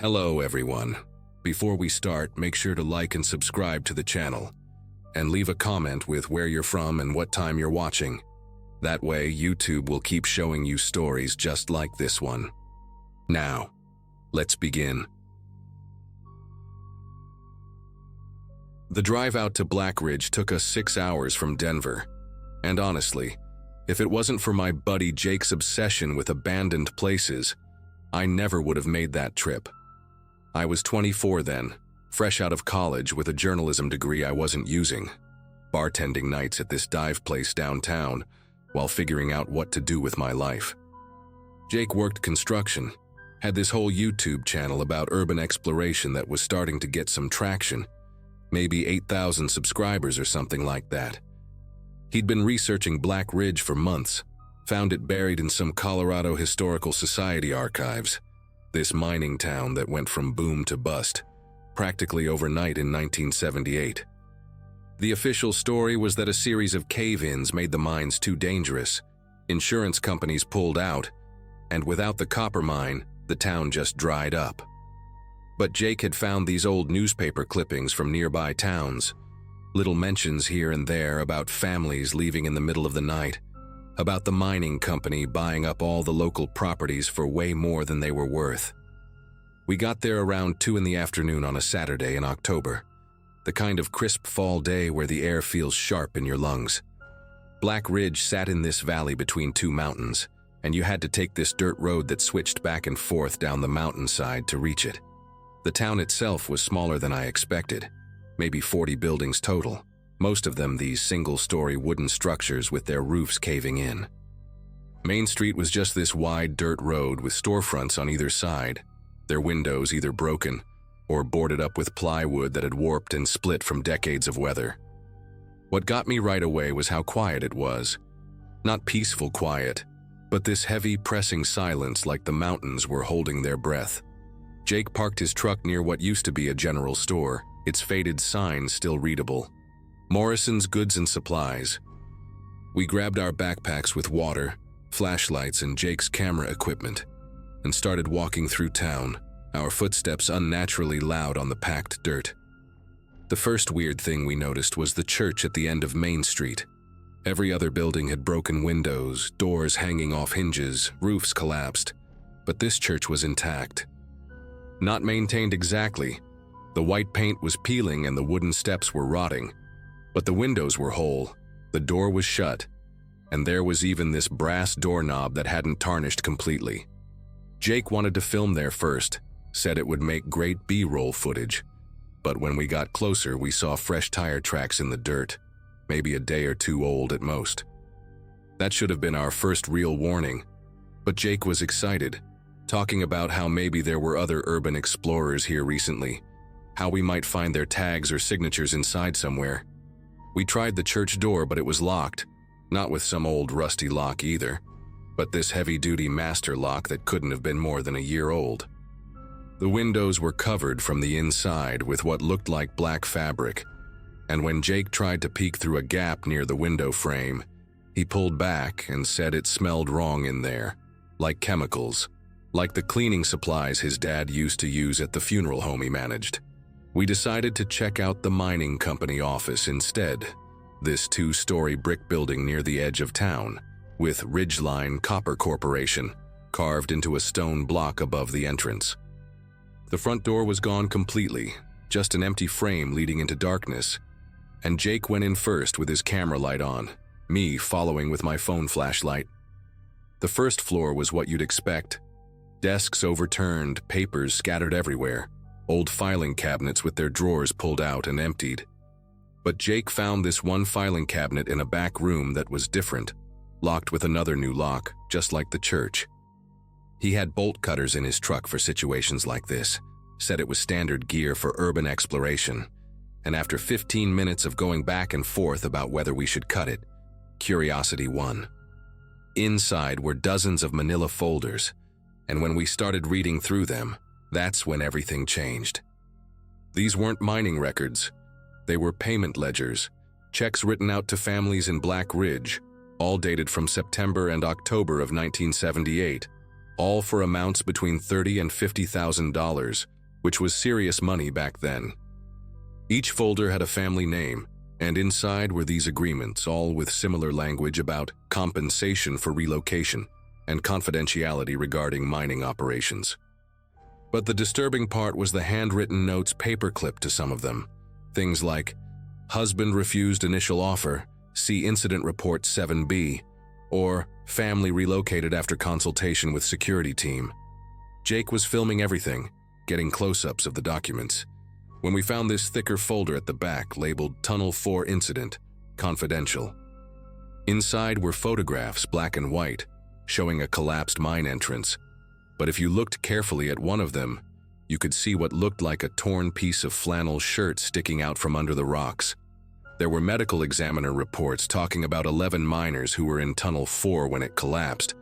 Hello everyone. Before we start, make sure to like and subscribe to the channel, and leave a comment with where you're from and what time you're watching. That way, YouTube will keep showing you stories just like this one. Now, let's begin. The drive out to Black Ridge took us 6 hours from Denver, and honestly, if it wasn't for my buddy Jake's obsession with abandoned places, I never would have made that trip. I was 24 then, fresh out of college with a journalism degree I wasn't using, bartending nights at this dive place downtown while figuring out what to do with my life. Jake worked construction, had this whole YouTube channel about urban exploration that was starting to get some traction, maybe 8,000 subscribers or something like that. He'd been researching Black Ridge for months, found it buried in some Colorado Historical Society archives, this mining town that went from boom to bust, practically overnight in 1978. The official story was that a series of cave-ins made the mines too dangerous, insurance companies pulled out, and without the copper mine, the town just dried up. But Jake had found these old newspaper clippings from nearby towns, little mentions here and there about families leaving in the middle of the night, about the mining company buying up all the local properties for way more than they were worth. We got there around 2 in the afternoon on a Saturday in October, the kind of crisp fall day where the air feels sharp in your lungs. Black Ridge sat in this valley between 2 mountains, and you had to take this dirt road that switched back and forth down the mountainside to reach it. The town itself was smaller than I expected, maybe 40 buildings total, most of them these single-story wooden structures with their roofs caving in. Main Street was just this wide dirt road with storefronts on either side, their windows either broken or boarded up with plywood that had warped and split from decades of weather. What got me right away was how quiet it was. Not peaceful quiet, but this heavy, pressing silence like the mountains were holding their breath. Jake parked his truck near what used to be a general store, its faded sign still readable. Morrison's Goods and Supplies. We grabbed our backpacks with water, flashlights, and Jake's camera equipment, and started walking through town, our footsteps unnaturally loud on the packed dirt. The first weird thing we noticed was the church at the end of Main Street. Every other building had broken windows, doors hanging off hinges, roofs collapsed, but this church was intact. Not maintained exactly. The white paint was peeling and the wooden steps were rotting, but the windows were whole, the door was shut, and there was even this brass doorknob that hadn't tarnished completely. Jake wanted to film there first, said it would make great B-roll footage, but when we got closer we saw fresh tire tracks in the dirt, maybe a day or 2 old at most. That should have been our first real warning, but Jake was excited, talking about how maybe there were other urban explorers here recently, how we might find their tags or signatures inside somewhere. We tried the church door, but it was locked, not with some old rusty lock either, but this heavy-duty master lock that couldn't have been more than a year old. The windows were covered from the inside with what looked like black fabric, and when Jake tried to peek through a gap near the window frame, he pulled back and said it smelled wrong in there, like chemicals, like the cleaning supplies his dad used to use at the funeral home he managed. We decided to check out the mining company office instead, this 2-story brick building near the edge of town, with Ridgeline Copper Corporation carved into a stone block above the entrance. The front door was gone completely, just an empty frame leading into darkness, and Jake went in first with his camera light on, me following with my phone flashlight. The first floor was what you'd expect. Desks overturned, papers scattered everywhere, old filing cabinets with their drawers pulled out and emptied. But Jake found this one filing cabinet in a back room that was different, locked with another new lock, just like the church. He had bolt cutters in his truck for situations like this, said it was standard gear for urban exploration, and after 15 minutes of going back and forth about whether we should cut it, curiosity won. Inside were dozens of manila folders, and when we started reading through them, that's when everything changed. These weren't mining records. They were payment ledgers, checks written out to families in Black Ridge, all dated from September and October of 1978. all for amounts between $30,000 and $50,000, which was serious money back then. Each folder had a family name, and inside were these agreements, all with similar language about compensation for relocation and confidentiality regarding mining operations. But the disturbing part was the handwritten notes paperclipped to some of them. Things like, husband refused initial offer, see incident report 7B, or family relocated after consultation with security team. Jake was filming everything, getting close-ups of the documents, when we found this thicker folder at the back labeled Tunnel 4 Incident, Confidential. Inside were photographs, black and white, showing a collapsed mine entrance, but if you looked carefully at one of them, you could see what looked like a torn piece of flannel shirt sticking out from under the rocks. There were medical examiner reports talking about 11 miners who were in Tunnel 4 when it collapsed,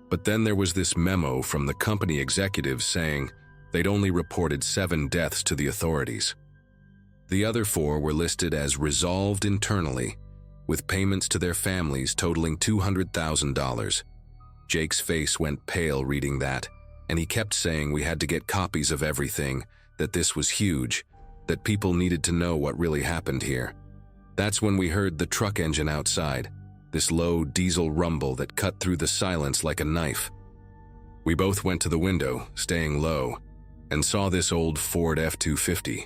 but then there was this memo from the company executives saying they'd only reported 7 deaths to the authorities. The other 4 were listed as resolved internally, with payments to their families totaling $200,000. Jake's face went pale reading that, and he kept saying we had to get copies of everything, that this was huge, that people needed to know what really happened here. That's when we heard the truck engine outside, this low diesel rumble that cut through the silence like a knife. We both went to the window, staying low, and saw this old Ford F-250,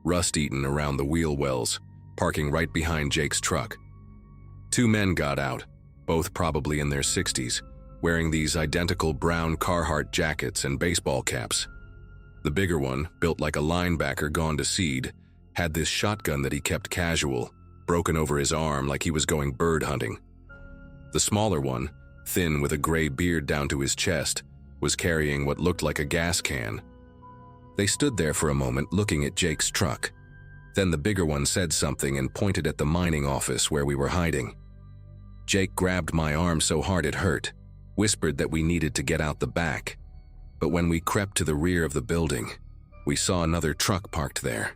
rust-eaten around the wheel wells, parking right behind Jake's truck. 2 men got out, both probably in their 60s, wearing these identical brown Carhartt jackets and baseball caps. The bigger one, built like a linebacker gone to seed, had this shotgun that he kept casual, broken over his arm like he was going bird hunting. The smaller one, thin with a gray beard down to his chest, was carrying what looked like a gas can. They stood there for a moment looking at Jake's truck. Then the bigger one said something and pointed at the mining office where we were hiding. Jake grabbed my arm so hard it hurt, whispered that we needed to get out the back. But when we crept to the rear of the building, we saw another truck parked there,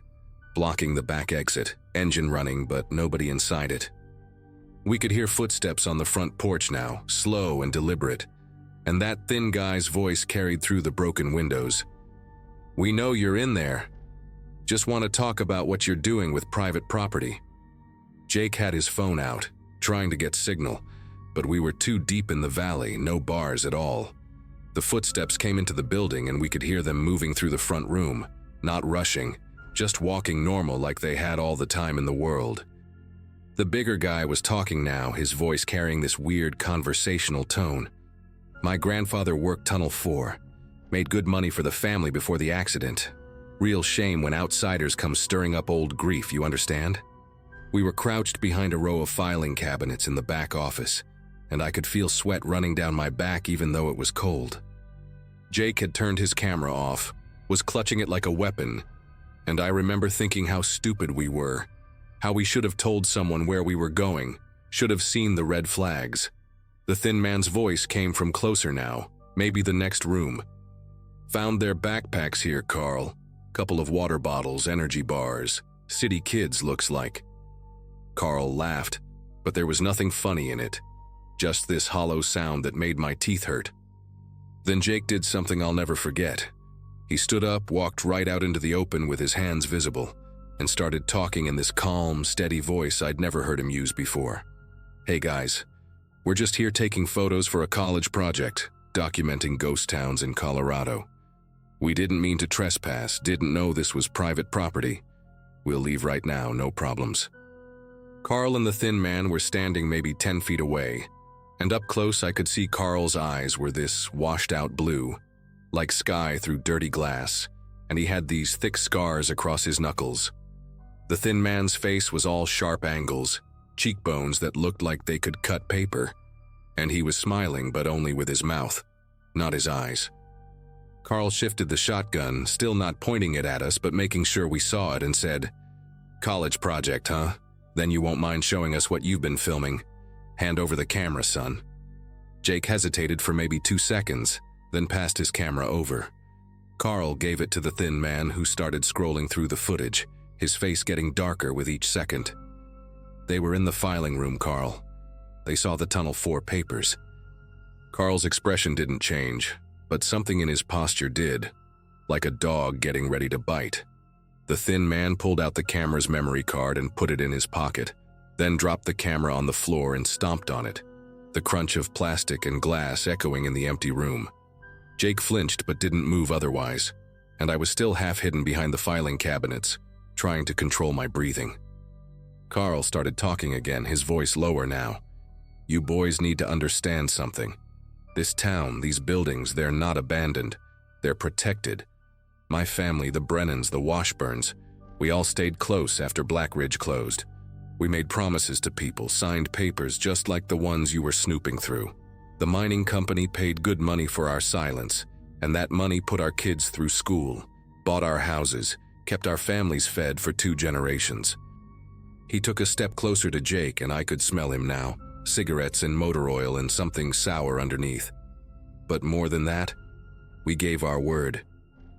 blocking the back exit, engine running but nobody inside it. We could hear footsteps on the front porch now, slow and deliberate, and that thin guy's voice carried through the broken windows. "We know you're in there. Just want to talk about what you're doing with private property." Jake had his phone out, trying to get signal, but we were too deep in the valley, no bars at all. The footsteps came into the building and we could hear them moving through the front room, not rushing, just walking normal like they had all the time in the world. The bigger guy was talking now, his voice carrying this weird conversational tone. "My grandfather worked Tunnel 4, made good money for the family before the accident. Real shame when outsiders come stirring up old grief, you understand?" We were crouched behind a row of filing cabinets in the back office, and I could feel sweat running down my back even though it was cold. Jake had turned his camera off, was clutching it like a weapon, and I remember thinking how stupid we were, how we should have told someone where we were going, should have seen the red flags. The thin man's voice came from closer now, maybe the next room. "Found their backpacks here, Carl. Couple of water bottles, energy bars. City kids, looks like." Carl laughed, but there was nothing funny in it, just this hollow sound that made my teeth hurt. Then Jake did something I'll never forget. He stood up, walked right out into the open with his hands visible, and started talking in this calm, steady voice I'd never heard him use before. "Hey guys, we're just here taking photos for a college project, documenting ghost towns in Colorado. We didn't mean to trespass, didn't know this was private property. We'll leave right now, no problems." Carl and the thin man were standing maybe 10 feet away, and up close I could see Carl's eyes were this washed-out blue, like sky through dirty glass, and he had these thick scars across his knuckles. The thin man's face was all sharp angles, cheekbones that looked like they could cut paper, and he was smiling but only with his mouth, not his eyes. Carl shifted the shotgun, still not pointing it at us but making sure we saw it, and said, "College project, huh? Then you won't mind showing us what you've been filming. Hand over the camera, son." Jake hesitated for maybe 2 seconds, then passed his camera over. Carl gave it to the thin man who started scrolling through the footage, his face getting darker with each second. They were in the filing room, Carl. They saw the Tunnel 4 papers. Carl's expression didn't change, but something in his posture did, like a dog getting ready to bite. The thin man pulled out the camera's memory card and put it in his pocket, then dropped the camera on the floor and stomped on it, the crunch of plastic and glass echoing in the empty room. Jake flinched but didn't move otherwise, and I was still half hidden behind the filing cabinets, trying to control my breathing. Carl started talking again, his voice lower now. "You boys need to understand something. This town, these buildings, they're not abandoned. They're protected. My family, the Brennans, the Washburns, we all stayed close after Black Ridge closed. We made promises to people, signed papers just like the ones you were snooping through. The mining company paid good money for our silence, and that money put our kids through school, bought our houses, kept our families fed for 2 generations." He took a step closer to Jake, and I could smell him now, cigarettes and motor oil and something sour underneath. "But more than that, we gave our word.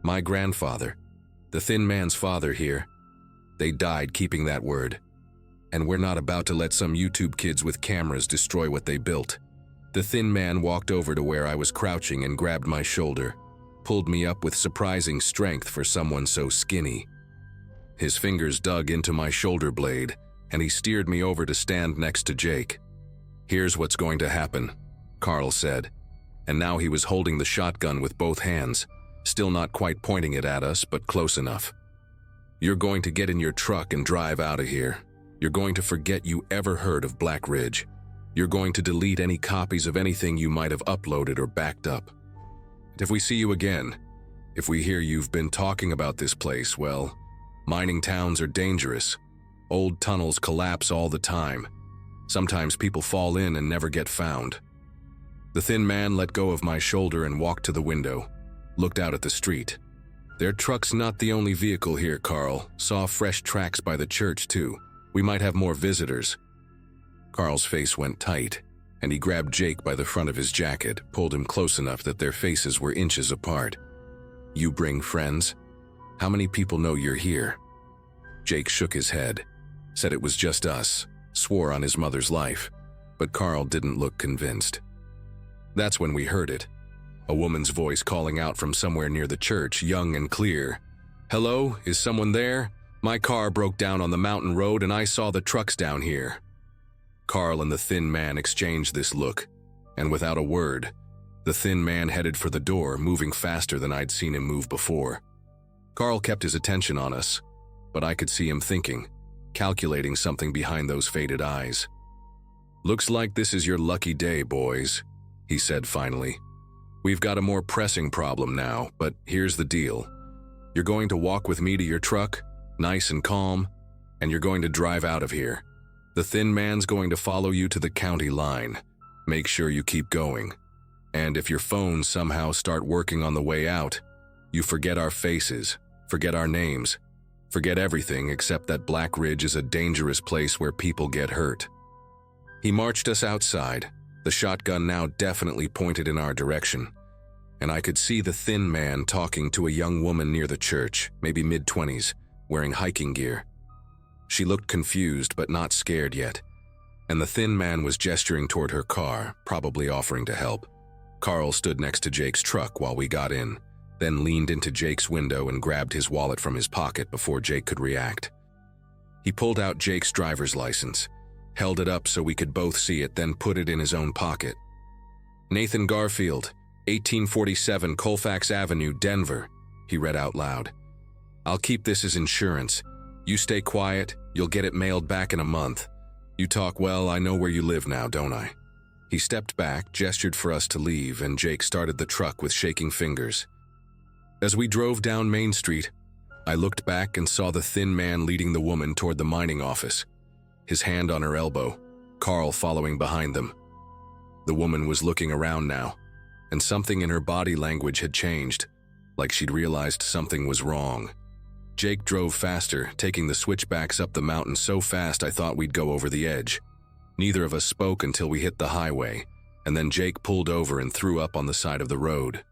My grandfather, the thin man's father here, they died keeping that word. And we're not about to let some YouTube kids with cameras destroy what they built." The thin man walked over to where I was crouching and grabbed my shoulder, pulled me up with surprising strength for someone so skinny. His fingers dug into my shoulder blade, and he steered me over to stand next to Jake. "Here's what's going to happen," Carl said, and now he was holding the shotgun with both hands, still not quite pointing it at us, but close enough. "You're going to get in your truck and drive out of here. You're going to forget you ever heard of Black Ridge. You're going to delete any copies of anything you might have uploaded or backed up. If we see you again, if we hear you've been talking about this place, well, mining towns are dangerous. Old tunnels collapse all the time. Sometimes people fall in and never get found." The thin man let go of my shoulder and walked to the window, looked out at the street. "Their truck's not the only vehicle here, Carl. Saw fresh tracks by the church, too. We might have more visitors." Carl's face went tight, and he grabbed Jake by the front of his jacket, pulled him close enough that their faces were inches apart. "You bring friends? How many people know you're here?" Jake shook his head, said it was just us, swore on his mother's life, but Carl didn't look convinced. That's when we heard it. A woman's voice calling out from somewhere near the church, young and clear. "Hello, is someone there? My car broke down on the mountain road and I saw the trucks down here." Carl and the thin man exchanged this look, and without a word, the thin man headed for the door, moving faster than I'd seen him move before. Carl kept his attention on us, but I could see him thinking, calculating something behind those faded eyes. "Looks like this is your lucky day, boys," he said finally. "We've got a more pressing problem now, but here's the deal. You're going to walk with me to your truck, nice and calm, and you're going to drive out of here. The thin man's going to follow you to the county line. Make sure you keep going. And if your phones somehow start working on the way out, you forget our faces, forget our names, forget everything except that Black Ridge is a dangerous place where people get hurt." He marched us outside, the shotgun now definitely pointed in our direction, and I could see the thin man talking to a young woman near the church, maybe mid-20s, wearing hiking gear. She looked confused but not scared yet, and the thin man was gesturing toward her car, probably offering to help. Carl stood next to Jake's truck while we got in, then leaned into Jake's window and grabbed his wallet from his pocket before Jake could react. He pulled out Jake's driver's license, held it up so we could both see it, then put it in his own pocket. "Nathan Garfield, 1847 Colfax Avenue, Denver," he read out loud. "I'll keep this as insurance. You stay quiet, you'll get it mailed back in a month. You talk well, I know where you live now, don't I?" He stepped back, gestured for us to leave, and Jake started the truck with shaking fingers. As we drove down Main Street, I looked back and saw the thin man leading the woman toward the mining office, his hand on her elbow, Carl following behind them. The woman was looking around now, and something in her body language had changed, like she'd realized something was wrong. Jake drove faster, taking the switchbacks up the mountain so fast I thought we'd go over the edge. Neither of us spoke until we hit the highway, and then Jake pulled over and threw up on the side of the road.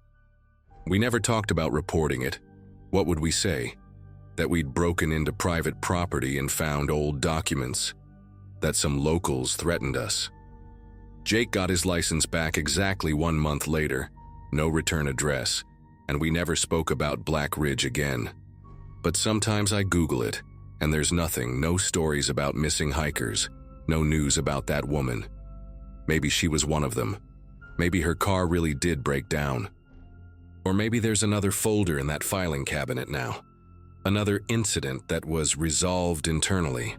We never talked about reporting it. What would we say? That we'd broken into private property and found old documents. That some locals threatened us. Jake got his license back exactly 1 month later, no return address, and we never spoke about Black Ridge again. But sometimes I Google it, and there's nothing, no stories about missing hikers, no news about that woman. Maybe she was one of them. Maybe her car really did break down. Or maybe there's another folder in that filing cabinet now. Another incident that was resolved internally.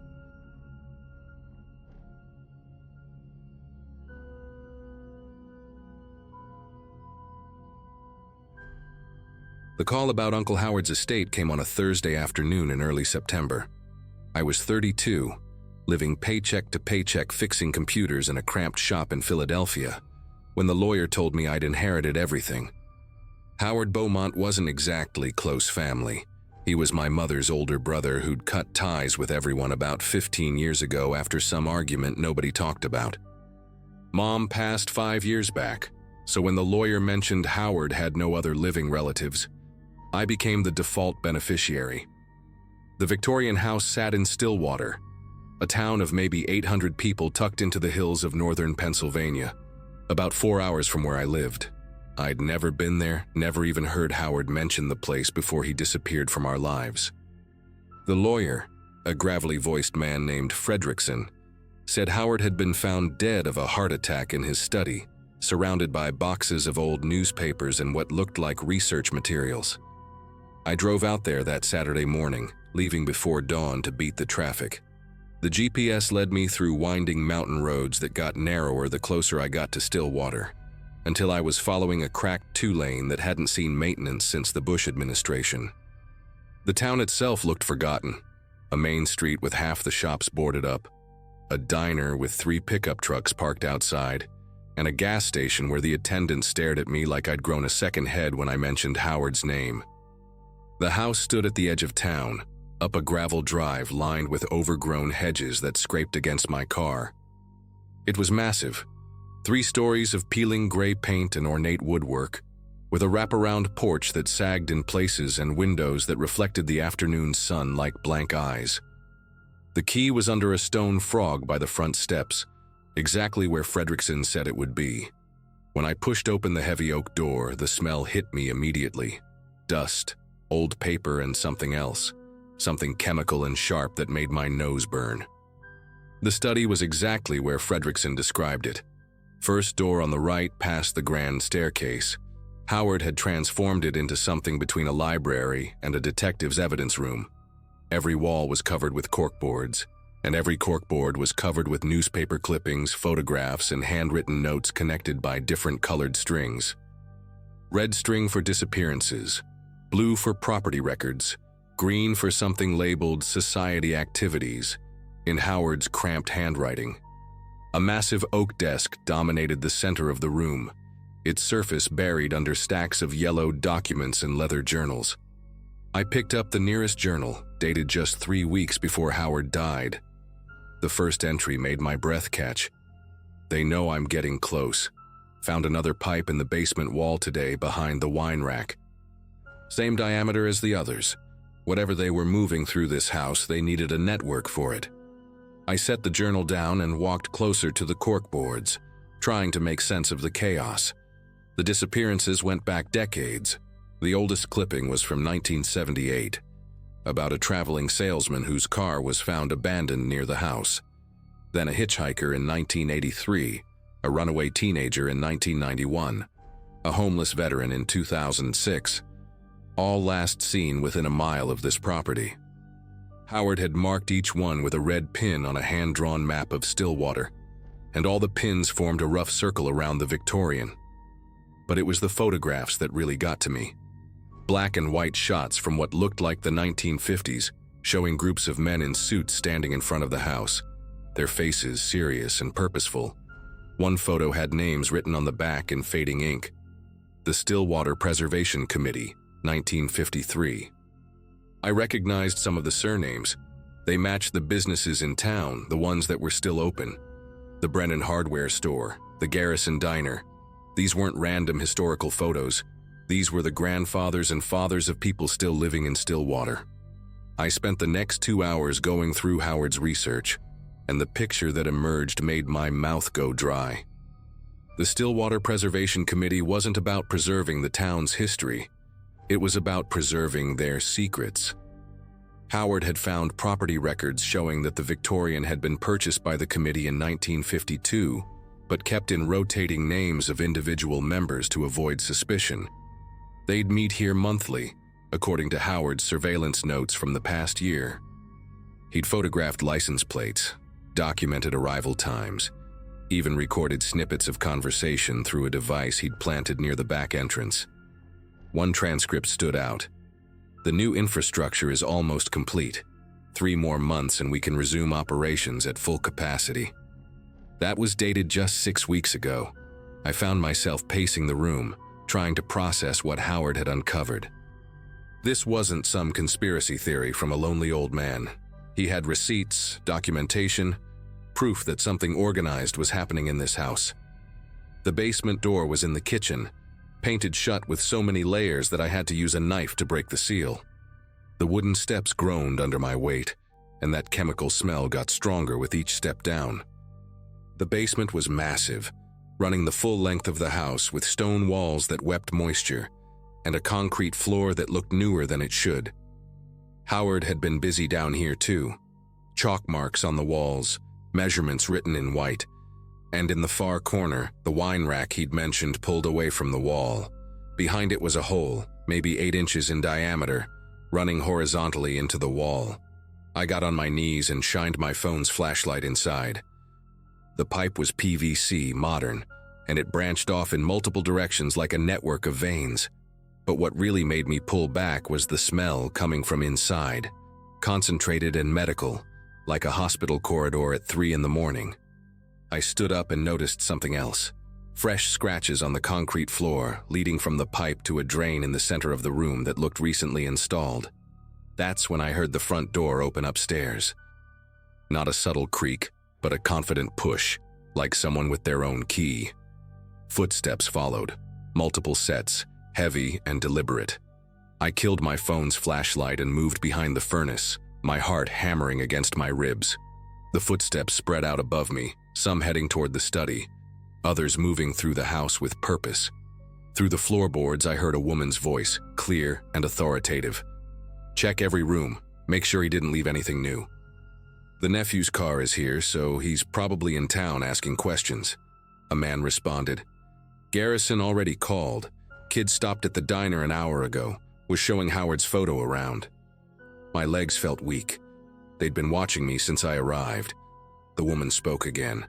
The call about Uncle Howard's estate came on a Thursday afternoon in early September. I was 32, living paycheck to paycheck fixing computers in a cramped shop in Philadelphia, when the lawyer told me I'd inherited everything. Howard Beaumont wasn't exactly close family. He was my mother's older brother who'd cut ties with everyone about 15 years ago after some argument nobody talked about. Mom passed 5 years back, so when the lawyer mentioned Howard had no other living relatives, I became the default beneficiary. The Victorian house sat in Stillwater, a town of maybe 800 people tucked into the hills of northern Pennsylvania, about 4 hours from where I lived. I'd never been there, never even heard Howard mention the place before he disappeared from our lives. The lawyer, a gravelly-voiced man named Fredrickson, said Howard had been found dead of a heart attack in his study, surrounded by boxes of old newspapers and what looked like research materials. I drove out there that Saturday morning, leaving before dawn to beat the traffic. The GPS led me through winding mountain roads that got narrower the closer I got to Stillwater, until I was following a cracked two-lane that hadn't seen maintenance since the Bush administration. The town itself looked forgotten, a main street with half the shops boarded up, a diner with 3 pickup trucks parked outside, and a gas station where the attendant stared at me like I'd grown a second head when I mentioned Howard's name. The house stood at the edge of town, up a gravel drive lined with overgrown hedges that scraped against my car. It was massive, 3 stories of peeling gray paint and ornate woodwork, with a wraparound porch that sagged in places and windows that reflected the afternoon sun like blank eyes. The key was under a stone frog by the front steps, exactly where Fredrickson said it would be. When I pushed open the heavy oak door, the smell hit me immediately. Dust, old paper, and something else. Something chemical and sharp that made my nose burn. The study was exactly where Fredrickson described it. First door on the right past the grand staircase. Howard had transformed it into something between a library and a detective's evidence room. Every wall was covered with corkboards, and every corkboard was covered with newspaper clippings, photographs, and handwritten notes connected by different colored strings. Red string for disappearances, blue for property records, green for something labeled society activities, in Howard's cramped handwriting. A massive oak desk dominated the center of the room, its surface buried under stacks of yellowed documents and leather journals. I picked up the nearest journal, dated just 3 weeks before Howard died. The first entry made my breath catch. They know I'm getting close. Found another pipe in the basement wall today behind the wine rack. Same diameter as the others. Whatever they were moving through this house, they needed a network for it. I set the journal down and walked closer to the corkboards, trying to make sense of the chaos. The disappearances went back decades. The oldest clipping was from 1978, about a traveling salesman whose car was found abandoned near the house. Then a hitchhiker in 1983, a runaway teenager in 1991, a homeless veteran in 2006. All last seen within a mile of this property. Howard had marked each one with a red pin on a hand-drawn map of Stillwater, and all the pins formed a rough circle around the Victorian. But it was the photographs that really got to me. Black and white shots from what looked like the 1950s, showing groups of men in suits standing in front of the house, their faces serious and purposeful. One photo had names written on the back in fading ink. The Stillwater Preservation Committee, 1953. I recognized some of the surnames. They matched the businesses in town, the ones that were still open. The Brennan Hardware Store, the Garrison Diner. These weren't random historical photos. These were the grandfathers and fathers of people still living in Stillwater. I spent the next 2 hours going through Howard's research, and the picture that emerged made my mouth go dry. The Stillwater Preservation Committee wasn't about preserving the town's history. It was about preserving their secrets. Howard had found property records showing that the Victorian had been purchased by the committee in 1952, but kept in rotating names of individual members to avoid suspicion. They'd meet here monthly, according to Howard's surveillance notes from the past year. He'd photographed license plates, documented arrival times, even recorded snippets of conversation through a device he'd planted near the back entrance. One transcript stood out. "The new infrastructure is almost complete. 3 more months and we can resume operations at full capacity." That was dated just 6 weeks ago. I found myself pacing the room, trying to process what Howard had uncovered. This wasn't some conspiracy theory from a lonely old man. He had receipts, documentation, proof that something organized was happening in this house. The basement door was in the kitchen, painted shut with so many layers that I had to use a knife to break the seal. The wooden steps groaned under my weight, and that chemical smell got stronger with each step down. The basement was massive, running the full length of the house with stone walls that wept moisture, and a concrete floor that looked newer than it should. Howard had been busy down here too. Chalk marks on the walls, measurements written in white, and in the far corner, the wine rack he'd mentioned pulled away from the wall. Behind it was a hole, maybe 8 inches in diameter, running horizontally into the wall. I got on my knees and shined my phone's flashlight inside. The pipe was PVC, modern, and it branched off in multiple directions like a network of veins. But what really made me pull back was the smell coming from inside, concentrated and medical, like a hospital corridor at 3 in the morning. I stood up and noticed something else. Fresh scratches on the concrete floor, leading from the pipe to a drain in the center of the room that looked recently installed. That's when I heard the front door open upstairs. Not a subtle creak, but a confident push, like someone with their own key. Footsteps followed, multiple sets, heavy and deliberate. I killed my phone's flashlight and moved behind the furnace, my heart hammering against my ribs. The footsteps spread out above me, some heading toward the study, others moving through the house with purpose. Through the floorboards, I heard a woman's voice, clear and authoritative. "Check every room. Make sure he didn't leave anything new. The nephew's car is here, so he's probably in town asking questions." A man responded. "Garrison already called. Kid stopped at the diner an hour ago, was showing Howard's photo around." My legs felt weak. They'd been watching me since I arrived. The woman spoke again.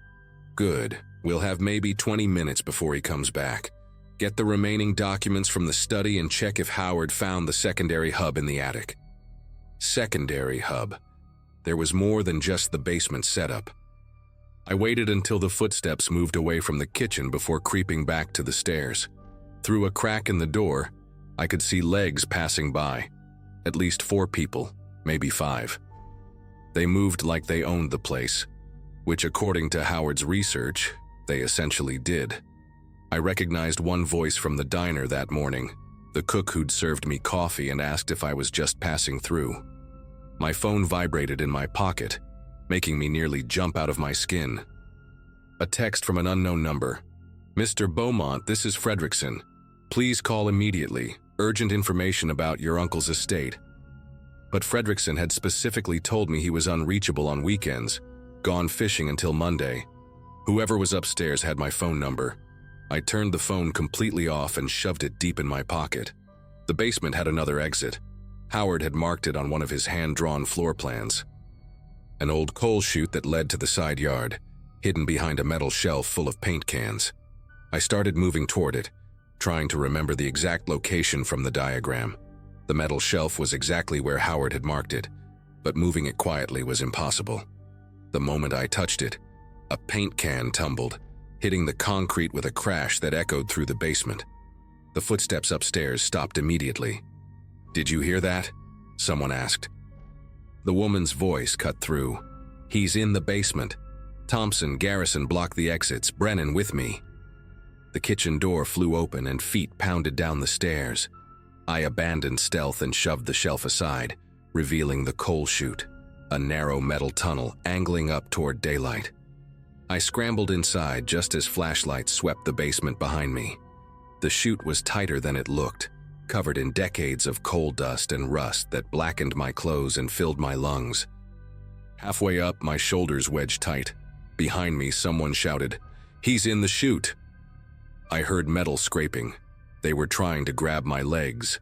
"Good. We'll have maybe 20 minutes before he comes back. Get the remaining documents from the study and check if Howard found the secondary hub in the attic." Secondary hub. There was more than just the basement setup. I waited until the footsteps moved away from the kitchen before creeping back to the stairs. Through a crack in the door, I could see legs passing by. At least 4 people, maybe 5. They moved like they owned the place, which according to Howard's research, they essentially did. I recognized one voice from the diner that morning, the cook who'd served me coffee and asked if I was just passing through. My phone vibrated in my pocket, making me nearly jump out of my skin. A text from an unknown number. "Mr. Beaumont, this is Fredrickson. Please call immediately. Urgent information about your uncle's estate." But Fredrickson had specifically told me he was unreachable on weekends, gone fishing until Monday. Whoever was upstairs had my phone number. I turned the phone completely off and shoved it deep in my pocket. The basement had another exit. Howard had marked it on one of his hand-drawn floor plans. An old coal chute that led to the side yard, hidden behind a metal shelf full of paint cans. I started moving toward it, trying to remember the exact location from the diagram. The metal shelf was exactly where Howard had marked it, but moving it quietly was impossible. The moment I touched it, a paint can tumbled, hitting the concrete with a crash that echoed through the basement. The footsteps upstairs stopped immediately. "Did you hear that?" someone asked. The woman's voice cut through. "He's in the basement. Thompson, Garrison blocked the exits, Brennan with me." The kitchen door flew open and feet pounded down the stairs. I abandoned stealth and shoved the shelf aside, revealing the coal chute, a narrow metal tunnel angling up toward daylight. I scrambled inside just as flashlights swept the basement behind me. The chute was tighter than it looked, covered in decades of coal dust and rust that blackened my clothes and filled my lungs. Halfway up, my shoulders wedged tight. Behind me, someone shouted, "He's in the chute!" I heard metal scraping. They were trying to grab my legs.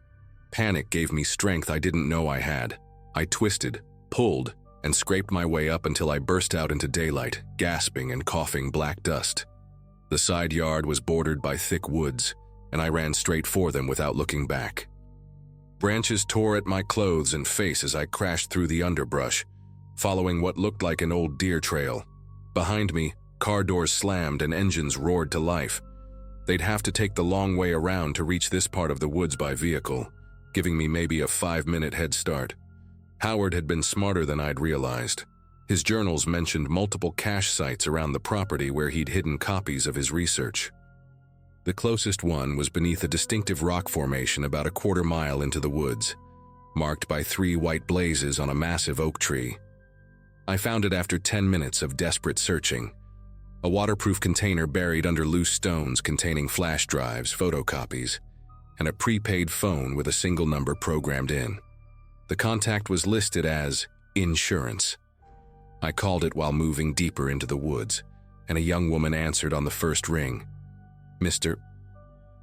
Panic gave me strength I didn't know I had. I twisted, pulled, and scraped my way up until I burst out into daylight, gasping and coughing black dust. The side yard was bordered by thick woods, and I ran straight for them without looking back. Branches tore at my clothes and face as I crashed through the underbrush, following what looked like an old deer trail. Behind me, car doors slammed and engines roared to life. They'd have to take the long way around to reach this part of the woods by vehicle, giving me maybe a 5-minute head start. Howard had been smarter than I'd realized. His journals mentioned multiple cache sites around the property where he'd hidden copies of his research. The closest one was beneath a distinctive rock formation about a quarter mile into the woods, marked by 3 white blazes on a massive oak tree. I found it after 10 minutes of desperate searching. A waterproof container buried under loose stones containing flash drives, photocopies, and a prepaid phone with a single number programmed in. The contact was listed as insurance. I called it while moving deeper into the woods, and a young woman answered on the first ring. "Mr.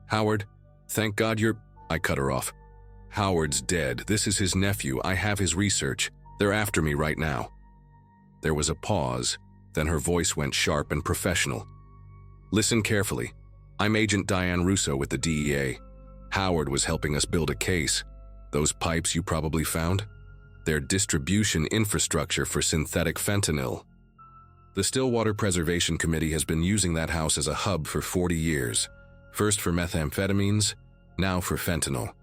Howard, thank God you're—" I cut her off. "Howard's dead. This is his nephew. I have his research. They're after me right now." There was a pause, then her voice went sharp and professional. "Listen carefully. I'm Agent Diane Russo with the DEA. Howard was helping us build a case. Those pipes you probably found? They're distribution infrastructure for synthetic fentanyl. The Stillwater Preservation Committee has been using that house as a hub for 40 years. First for methamphetamines, now for fentanyl.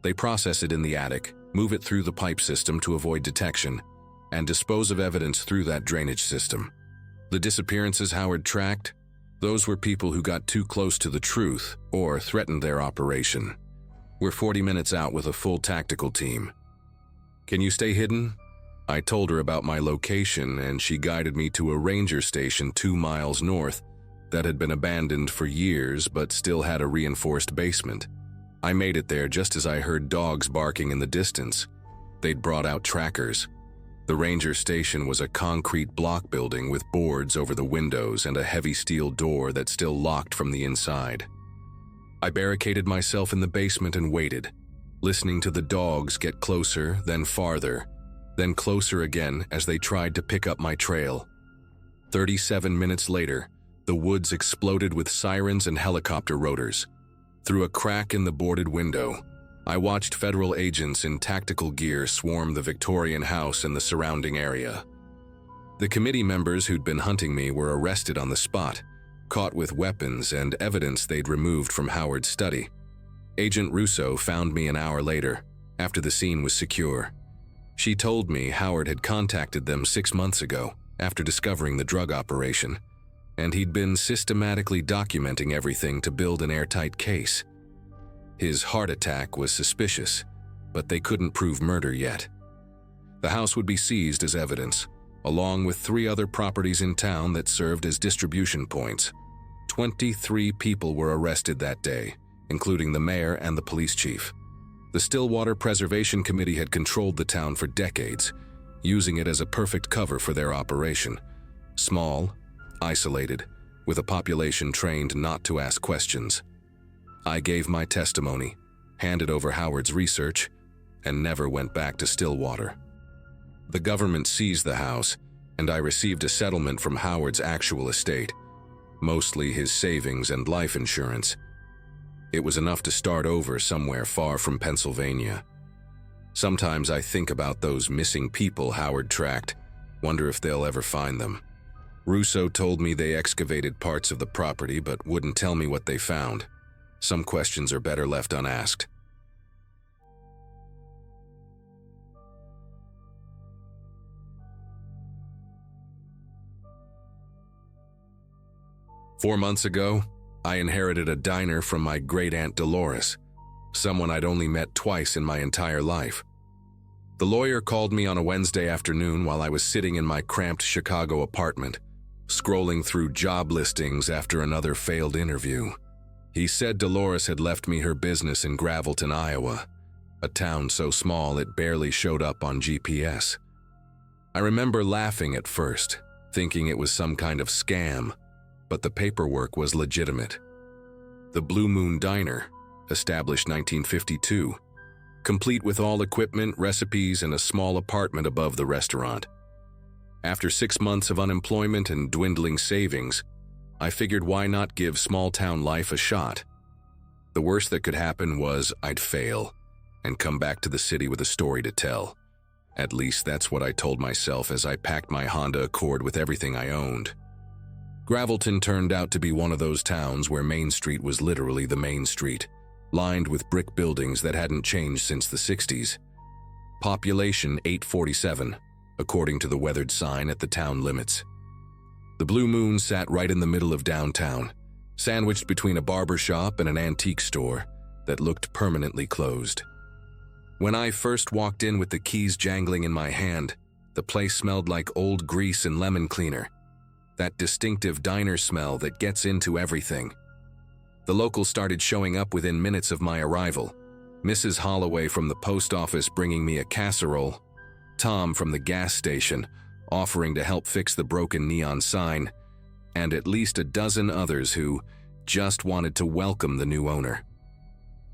They process it in the attic, move it through the pipe system to avoid detection, and dispose of evidence through that drainage system. The disappearances Howard tracked? Those were people who got too close to the truth or threatened their operation. We're 40 minutes out with a full tactical team. Can you stay hidden?" I told her about my location, and she guided me to a ranger station 2 miles north that had been abandoned for years but still had a reinforced basement. I made it there just as I heard dogs barking in the distance. They'd brought out trackers. The ranger station was a concrete block building with boards over the windows and a heavy steel door that still locked from the inside. I barricaded myself in the basement and waited, listening to the dogs get closer, then farther, then closer again as they tried to pick up my trail. 37 minutes later, the woods exploded with sirens and helicopter rotors. Through a crack in the boarded window, I watched federal agents in tactical gear swarm the Victorian house and the surrounding area. The committee members who'd been hunting me were arrested on the spot, caught with weapons and evidence they'd removed from Howard's study. Agent Russo found me an hour later, after the scene was secure. She told me Howard had contacted them 6 months ago, after discovering the drug operation, and he'd been systematically documenting everything to build an airtight case. His heart attack was suspicious, but they couldn't prove murder yet. The house would be seized as evidence, along with 3 other properties in town that served as distribution points. 23 people were arrested that day, including the mayor and the police chief. The Stillwater Preservation Committee had controlled the town for decades, using it as a perfect cover for their operation. Small, isolated, with a population trained not to ask questions. I gave my testimony, handed over Howard's research, and never went back to Stillwater. The government seized the house, and I received a settlement from Howard's actual estate, mostly his savings and life insurance. It was enough to start over somewhere far from Pennsylvania. Sometimes I think about those missing people Howard tracked, wonder if they'll ever find them. Russo told me they excavated parts of the property but wouldn't tell me what they found. Some questions are better left unasked. "4 months ago, I inherited a diner from my great-aunt Dolores, someone I'd only met twice in my entire life. The lawyer called me on a Wednesday afternoon while I was sitting in my cramped Chicago apartment, scrolling through job listings after another failed interview. He said Dolores had left me her business in Gravelton, Iowa, a town so small it barely showed up on GPS. I remember laughing at first, thinking it was some kind of scam, but the paperwork was legitimate. The Blue Moon Diner, established 1952, complete with all equipment, recipes, and a small apartment above the restaurant. After 6 months of unemployment and dwindling savings, I figured why not give small-town life a shot. The worst that could happen was I'd fail and come back to the city with a story to tell. At least that's what I told myself as I packed my Honda Accord with everything I owned. Gravelton turned out to be one of those towns where Main Street was literally the main street, lined with brick buildings that hadn't changed since the 60s. Population 847, according to the weathered sign at the town limits. The Blue Moon sat right in the middle of downtown, sandwiched between a barber shop and an antique store that looked permanently closed. When I first walked in with the keys jangling in my hand, the place smelled like old grease and lemon cleaner, that distinctive diner smell that gets into everything. The locals started showing up within minutes of my arrival. Mrs. Holloway from the post office bringing me a casserole, Tom from the gas station offering to help fix the broken neon sign, and at least a dozen others who just wanted to welcome the new owner.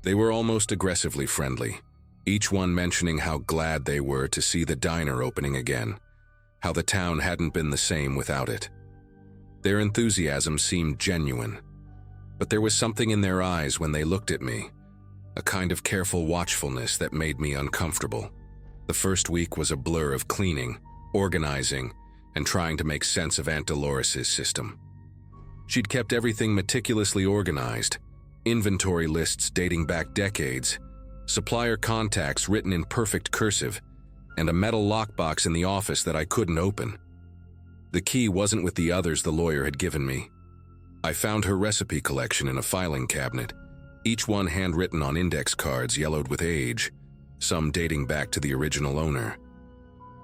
They were almost aggressively friendly, each one mentioning how glad they were to see the diner opening again, how the town hadn't been the same without it. Their enthusiasm seemed genuine, but there was something in their eyes when they looked at me, a kind of careful watchfulness that made me uncomfortable. The first week was a blur of cleaning, organizing, and trying to make sense of Aunt Dolores' system. She'd kept everything meticulously organized, inventory lists dating back decades, supplier contacts written in perfect cursive, and a metal lockbox in the office that I couldn't open. The key wasn't with the others the lawyer had given me. I found her recipe collection in a filing cabinet, each one handwritten on index cards yellowed with age, some dating back to the original owner.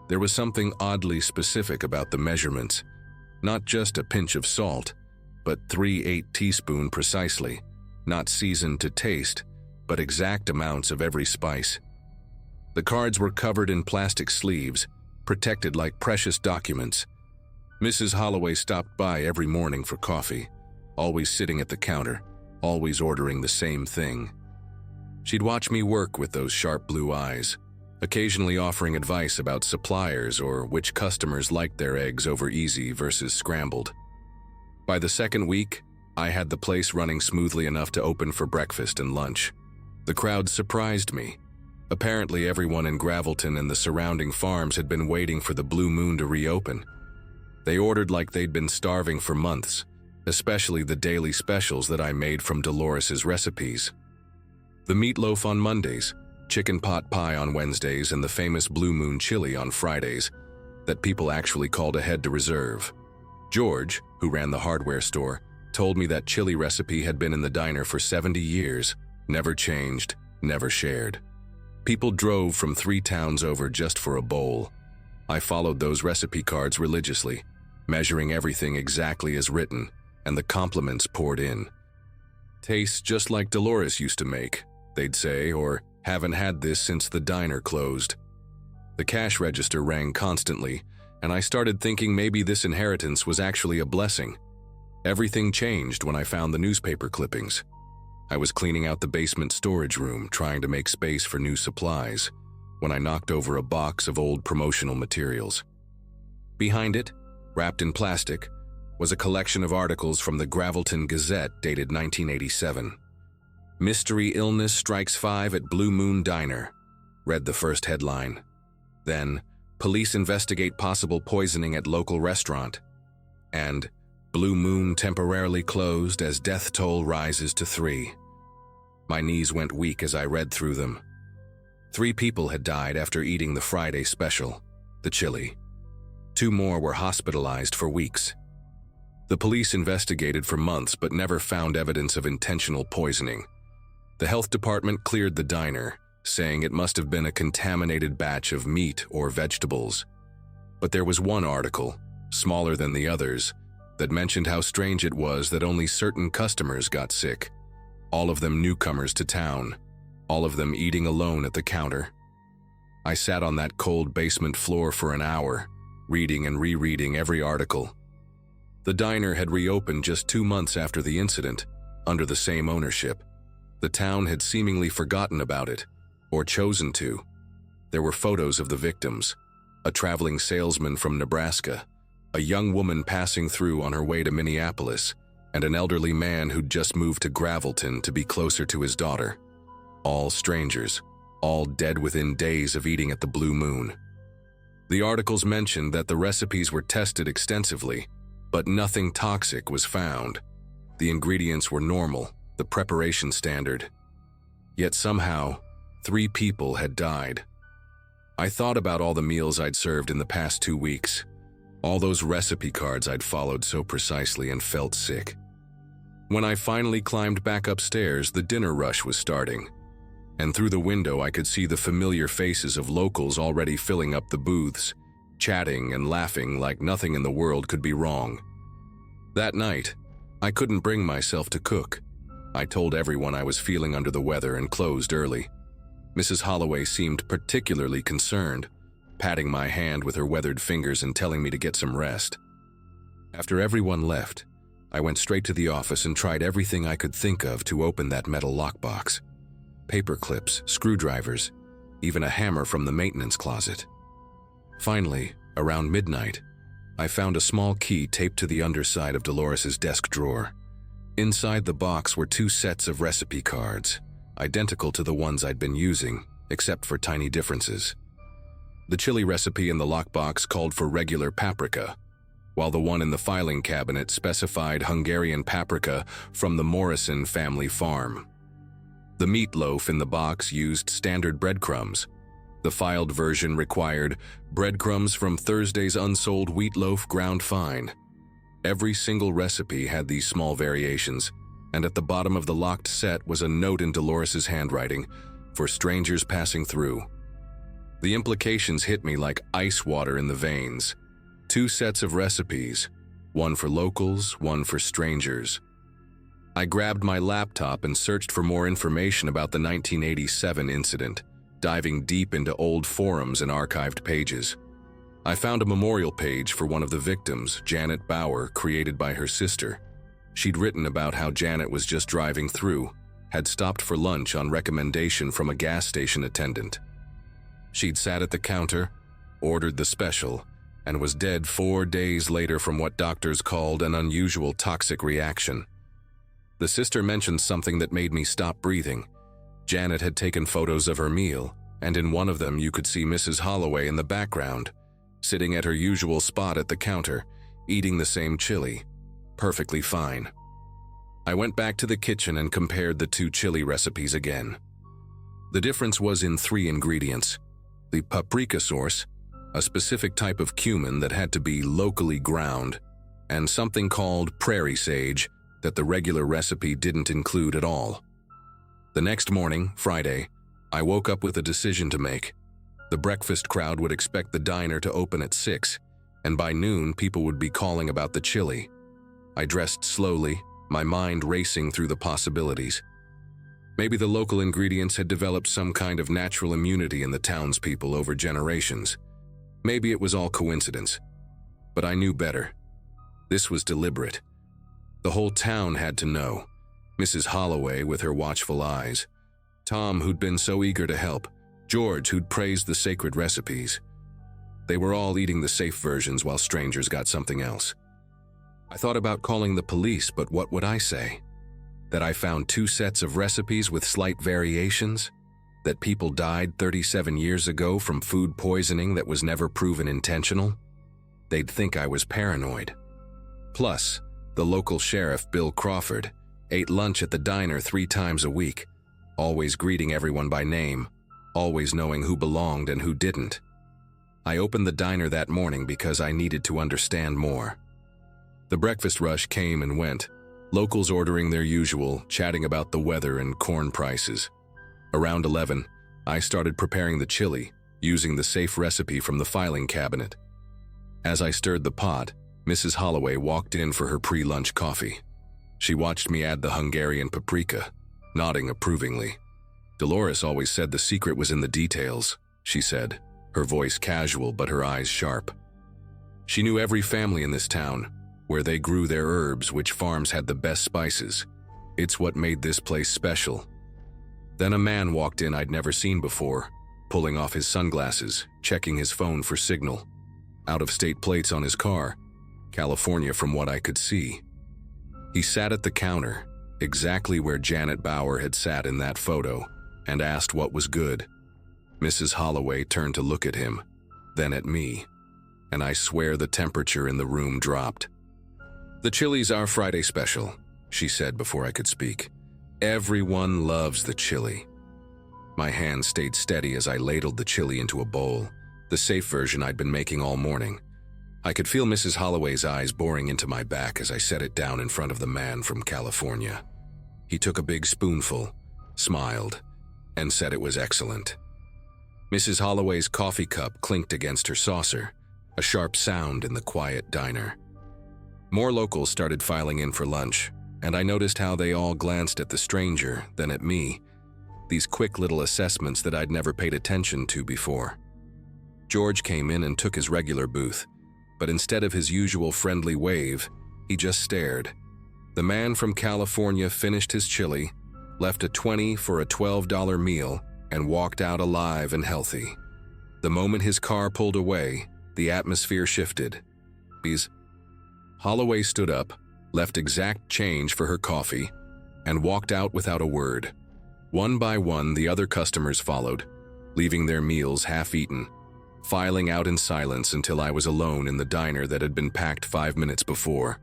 There was something oddly specific about the measurements, not just a pinch of salt, but 3/8 teaspoon precisely, not seasoned to taste, but exact amounts of every spice. The cards were covered in plastic sleeves, protected like precious documents. Mrs. Holloway stopped by every morning for coffee, always sitting at the counter, always ordering the same thing. She'd watch me work with those sharp blue eyes, occasionally offering advice about suppliers or which customers liked their eggs over easy versus scrambled. By the second week, I had the place running smoothly enough to open for breakfast and lunch. The crowd surprised me. Apparently everyone in Gravelton and the surrounding farms had been waiting for the Blue Moon to reopen. They ordered like they'd been starving for months, especially the daily specials that I made from Dolores' recipes. The meatloaf on Mondays, chicken pot pie on Wednesdays, and the famous Blue Moon chili on Fridays that people actually called ahead to reserve. George, who ran the hardware store, told me that chili recipe had been in the diner for 70 years, never changed, never shared. People drove from 3 towns over just for a bowl. I followed those recipe cards religiously, measuring everything exactly as written, and the compliments poured in. "Tastes just like Dolores used to make," they'd say, or "haven't had this since the diner closed." The cash register rang constantly, and I started thinking maybe this inheritance was actually a blessing. Everything changed when I found the newspaper clippings. I was cleaning out the basement storage room, trying to make space for new supplies, when I knocked over a box of old promotional materials. Behind it, wrapped in plastic, was a collection of articles from the Gravelton Gazette dated 1987. "Mystery illness strikes 5 at Blue Moon Diner," read the first headline. Then, "Police investigate possible poisoning at local restaurant." And, "Blue Moon temporarily closed as death toll rises to 3. My knees went weak as I read through them. 3 people had died after eating the Friday special, the chili. 2 more were hospitalized for weeks. The police investigated for months but never found evidence of intentional poisoning. The health department cleared the diner, saying it must have been a contaminated batch of meat or vegetables. But there was one article, smaller than the others, that mentioned how strange it was that only certain customers got sick, all of them newcomers to town, all of them eating alone at the counter. I sat on that cold basement floor for an hour, reading and rereading every article. The diner had reopened just 2 months after the incident, under the same ownership. The town had seemingly forgotten about it, or chosen to. There were photos of the victims, a traveling salesman from Nebraska, a young woman passing through on her way to Minneapolis, and an elderly man who'd just moved to Gravelton to be closer to his daughter. All strangers, all dead within days of eating at the Blue Moon. The articles mentioned that the recipes were tested extensively, but nothing toxic was found. The ingredients were normal, the preparation standard. Yet somehow, 3 people had died. I thought about all the meals I'd served in the past 2 weeks, all those recipe cards I'd followed so precisely, and felt sick. When I finally climbed back upstairs, the dinner rush was starting, and through the window I could see the familiar faces of locals already filling up the booths, chatting and laughing like nothing in the world could be wrong. That night, I couldn't bring myself to cook. I told everyone I was feeling under the weather and closed early. Mrs. Holloway seemed particularly concerned, patting my hand with her weathered fingers and telling me to get some rest. After everyone left, I went straight to the office and tried everything I could think of to open that metal lockbox. Paper clips, screwdrivers, even a hammer from the maintenance closet. Finally, around midnight, I found a small key taped to the underside of Dolores's desk drawer. Inside the box were 2 sets of recipe cards, identical to the ones I'd been using, except for tiny differences. The chili recipe in the lockbox called for regular paprika, while the one in the filing cabinet specified Hungarian paprika from the Morrison family farm. The meatloaf in the box used standard breadcrumbs. The filed version required breadcrumbs from Thursday's unsold wheat loaf ground fine. Every single recipe had these small variations, and at the bottom of the locked set was a note in Dolores's handwriting, for strangers passing through. The implications hit me like ice water in the veins. 2 sets of recipes, one for locals, one for strangers. I grabbed my laptop and searched for more information about the 1987 incident, diving deep into old forums and archived pages. I found a memorial page for one of the victims, Janet Bauer, created by her sister. She'd written about how Janet was just driving through, had stopped for lunch on recommendation from a gas station attendant. She'd sat at the counter, ordered the special, and was dead 4 days later from what doctors called an unusual toxic reaction. The sister mentioned something that made me stop breathing. Janet had taken photos of her meal, and in one of them you could see Mrs. Holloway in the background, sitting at her usual spot at the counter, eating the same chili, perfectly fine. I went back to the kitchen and compared the 2 chili recipes again. The difference was in 3 ingredients: the paprika source, a specific type of cumin that had to be locally ground, and something called prairie sage that the regular recipe didn't include at all. The next morning, Friday, I woke up with a decision to make. The breakfast crowd would expect the diner to open at 6, and by noon people would be calling about the chili. I dressed slowly, my mind racing through the possibilities. Maybe the local ingredients had developed some kind of natural immunity in the townspeople over generations. Maybe it was all coincidence. But I knew better. This was deliberate. The whole town had to know. Mrs. Holloway with her watchful eyes, Tom who'd been so eager to help, George who'd praised the sacred recipes. They were all eating the safe versions while strangers got something else. I thought about calling the police, but what would I say? That I found 2 sets of recipes with slight variations? That people died 37 years ago from food poisoning that was never proven intentional? They'd think I was paranoid. Plus, the local sheriff, Bill Crawford, ate lunch at the diner 3 times a week, always greeting everyone by name, always knowing who belonged and who didn't. I opened the diner that morning because I needed to understand more. The breakfast rush came and went, locals ordering their usual, chatting about the weather and corn prices. Around 11, I started preparing the chili, using the safe recipe from the filing cabinet. As I stirred the pot, Mrs. Holloway walked in for her pre-lunch coffee. She watched me add the Hungarian paprika, nodding approvingly. Dolores always said the secret was in the details, she said, her voice casual but her eyes sharp. She knew every family in this town, where they grew their herbs, which farms had the best spices. It's what made this place special. Then a man walked in I'd never seen before, pulling off his sunglasses, checking his phone for signal. Out-of-state plates on his car, California from what I could see. He sat at the counter, exactly where Janet Bauer had sat in that photo, and asked what was good. Mrs. Holloway turned to look at him, then at me, and I swear the temperature in the room dropped. "The chili's our Friday special," she said before I could speak. "Everyone loves the chili." My hand stayed steady as I ladled the chili into a bowl, the safe version I'd been making all morning. I could feel Mrs. Holloway's eyes boring into my back as I set it down in front of the man from California. He took a big spoonful, smiled, and said it was excellent. Mrs. Holloway's coffee cup clinked against her saucer, a sharp sound in the quiet diner. More locals started filing in for lunch, and I noticed how they all glanced at the stranger, then at me, these quick little assessments that I'd never paid attention to before. George came in and took his regular booth, but instead of his usual friendly wave, he just stared. The man from California finished his chili, left a $20 for a $12 meal, and walked out alive and healthy. The moment his car pulled away, the atmosphere shifted. Holloway stood up, left exact change for her coffee, and walked out without a word. One by one, the other customers followed, leaving their meals half-eaten, filing out in silence until I was alone in the diner that had been packed 5 minutes before.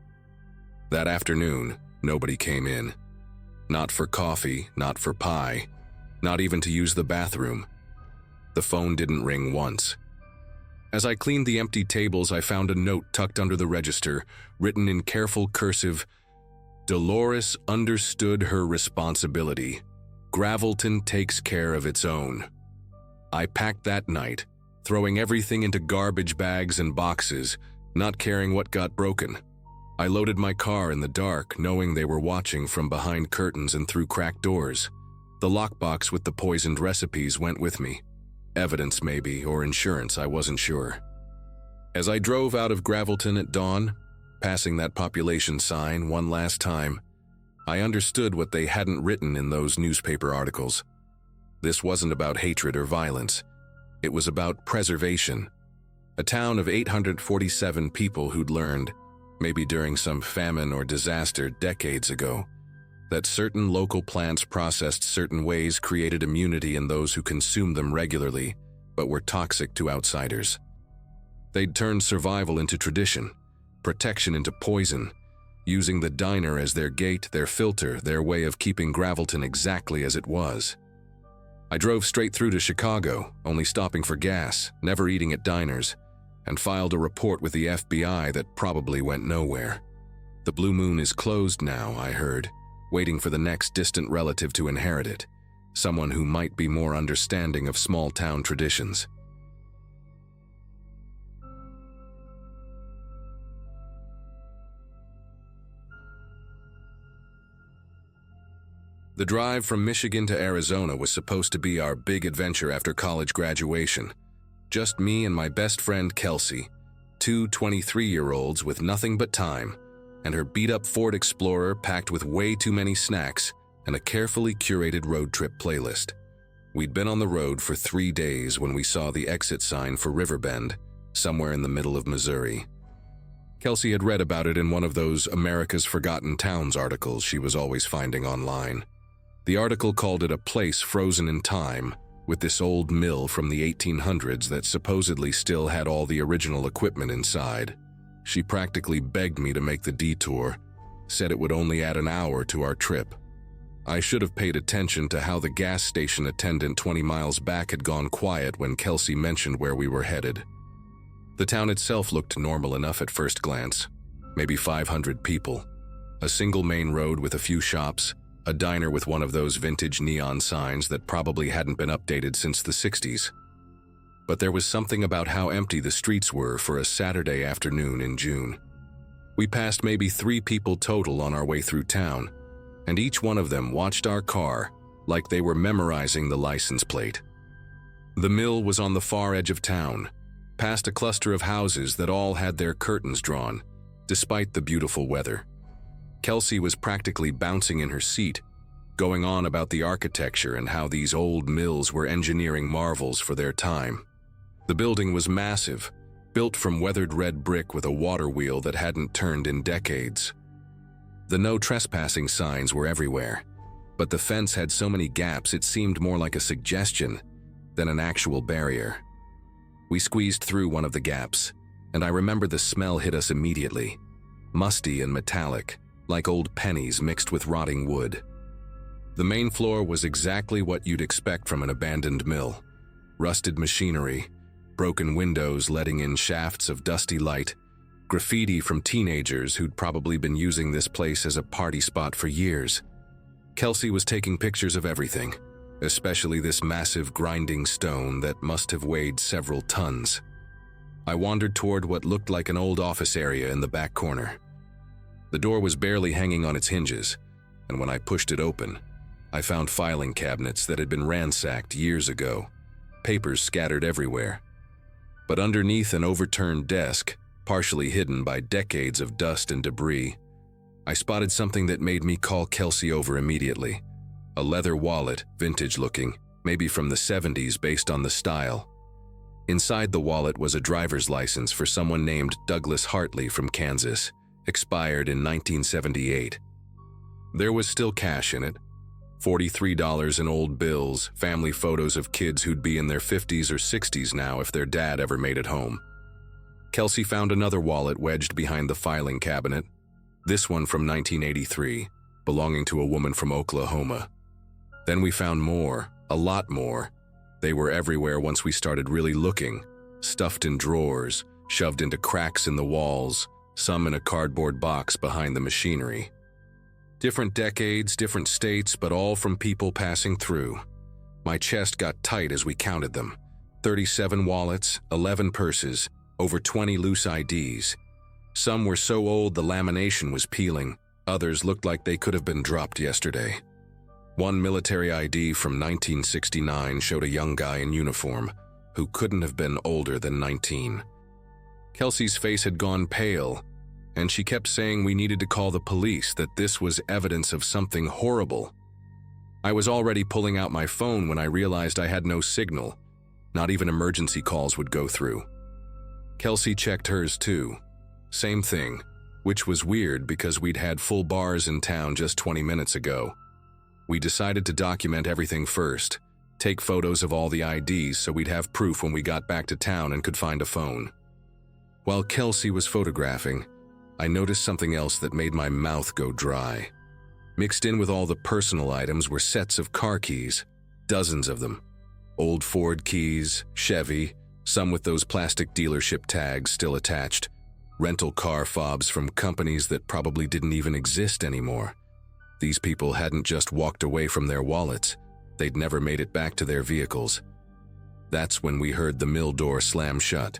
That afternoon, nobody came in. Not for coffee, not for pie, not even to use the bathroom. The phone didn't ring once. As I cleaned the empty tables, I found a note tucked under the register, written in careful cursive, "Dolores understood her responsibility. Gravelton takes care of its own." I packed that night, throwing everything into garbage bags and boxes, not caring what got broken. I loaded my car in the dark, knowing they were watching from behind curtains and through cracked doors. The lockbox with the poisoned recipes went with me. Evidence maybe, or insurance, I wasn't sure. As I drove out of Gravelton at dawn, passing that population sign one last time, I understood what they hadn't written in those newspaper articles. This wasn't about hatred or violence. It was about preservation. A town of 847 people who'd learned, maybe during some famine or disaster decades ago, that certain local plants processed certain ways created immunity in those who consumed them regularly, but were toxic to outsiders. They'd turned survival into tradition, protection into poison, using the diner as their gate, their filter, their way of keeping Gravelton exactly as it was. I drove straight through to Chicago, only stopping for gas, never eating at diners, and filed a report with the FBI that probably went nowhere. The Blue Moon is closed now, I heard, waiting for the next distant relative to inherit it, someone who might be more understanding of small-town traditions. The drive from Michigan to Arizona was supposed to be our big adventure after college graduation. Just me and my best friend Kelsey, two 23-year-olds with nothing but time, and her beat-up Ford Explorer packed with way too many snacks and a carefully curated road trip playlist. We'd been on the road for 3 days when we saw the exit sign for Riverbend, somewhere in the middle of Missouri. Kelsey had read about it in one of those America's Forgotten Towns articles she was always finding online. The article called it a place frozen in time, with this old mill from the 1800s that supposedly still had all the original equipment inside. She practically begged me to make the detour, said it would only add an hour to our trip. I should have paid attention to how the gas station attendant 20 miles back had gone quiet when Kelsey mentioned where we were headed. The town itself looked normal enough at first glance, maybe 500 people. A single main road with a few shops, a diner with one of those vintage neon signs that probably hadn't been updated since the 60s. But there was something about how empty the streets were for a Saturday afternoon in June. We passed maybe 3 people total on our way through town, and each one of them watched our car like they were memorizing the license plate. The mill was on the far edge of town, past a cluster of houses that all had their curtains drawn, despite the beautiful weather. Kelsey was practically bouncing in her seat, going on about the architecture and how these old mills were engineering marvels for their time. The building was massive, built from weathered red brick with a water wheel that hadn't turned in decades. The no trespassing signs were everywhere, but the fence had so many gaps it seemed more like a suggestion than an actual barrier. We squeezed through one of the gaps, and I remember the smell hit us immediately, musty and metallic, like old pennies mixed with rotting wood. The main floor was exactly what you'd expect from an abandoned mill. Rusted machinery, broken windows letting in shafts of dusty light, graffiti from teenagers who'd probably been using this place as a party spot for years. Kelsey was taking pictures of everything, especially this massive grinding stone that must have weighed several tons. I wandered toward what looked like an old office area in the back corner. The door was barely hanging on its hinges, and when I pushed it open, I found filing cabinets that had been ransacked years ago, papers scattered everywhere. But underneath an overturned desk, partially hidden by decades of dust and debris, I spotted something that made me call Kelsey over immediately. A leather wallet, vintage-looking, maybe from the 70s based on the style. Inside the wallet was a driver's license for someone named Douglas Hartley from Kansas, expired in 1978. There was still cash in it, $43 in old bills, family photos of kids who'd be in their 50s or 60s now if their dad ever made it home. Kelsey found another wallet wedged behind the filing cabinet, this one from 1983, belonging to a woman from Oklahoma. Then we found more, a lot more. They were everywhere once we started really looking, stuffed in drawers, shoved into cracks in the walls, some in a cardboard box behind the machinery. Different decades, different states, but all from people passing through. My chest got tight as we counted them. 37 wallets, 11 purses, over 20 loose IDs. Some were so old the lamination was peeling, others looked like they could have been dropped yesterday. One military ID from 1969 showed a young guy in uniform who couldn't have been older than 19. Kelsey's face had gone pale, and she kept saying we needed to call the police, that this was evidence of something horrible. I was already pulling out my phone when I realized I had no signal. Not even emergency calls would go through. Kelsey checked hers too. Same thing, which was weird because we'd had full bars in town just 20 minutes ago. We decided to document everything first, take photos of all the IDs so we'd have proof when we got back to town and could find a phone. While Kelsey was photographing, I noticed something else that made my mouth go dry. Mixed in with all the personal items were sets of car keys, dozens of them. Old Ford keys, Chevy, some with those plastic dealership tags still attached, rental car fobs from companies that probably didn't even exist anymore. These people hadn't just walked away from their wallets, they'd never made it back to their vehicles. That's when we heard the mill door slam shut.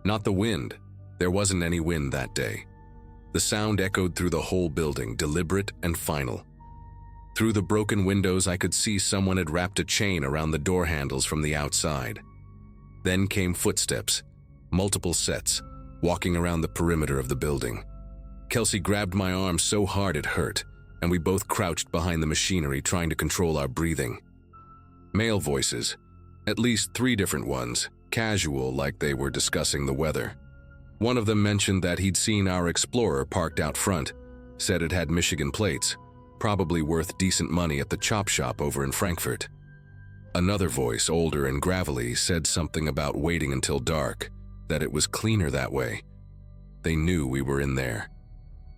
Not the wind. There wasn't any wind that day. The sound echoed through the whole building, deliberate and final. Through the broken windows, I could see someone had wrapped a chain around the door handles from the outside. Then came footsteps, multiple sets, walking around the perimeter of the building. Kelsey grabbed my arm so hard it hurt, and we both crouched behind the machinery trying to control our breathing. Male voices, at least 3 different ones, casual like they were discussing the weather. One of them mentioned that he'd seen our Explorer parked out front, said it had Michigan plates, probably worth decent money at the chop shop over in Frankfurt. Another voice, older and gravelly, said something about waiting until dark, that it was cleaner that way. They knew we were in there.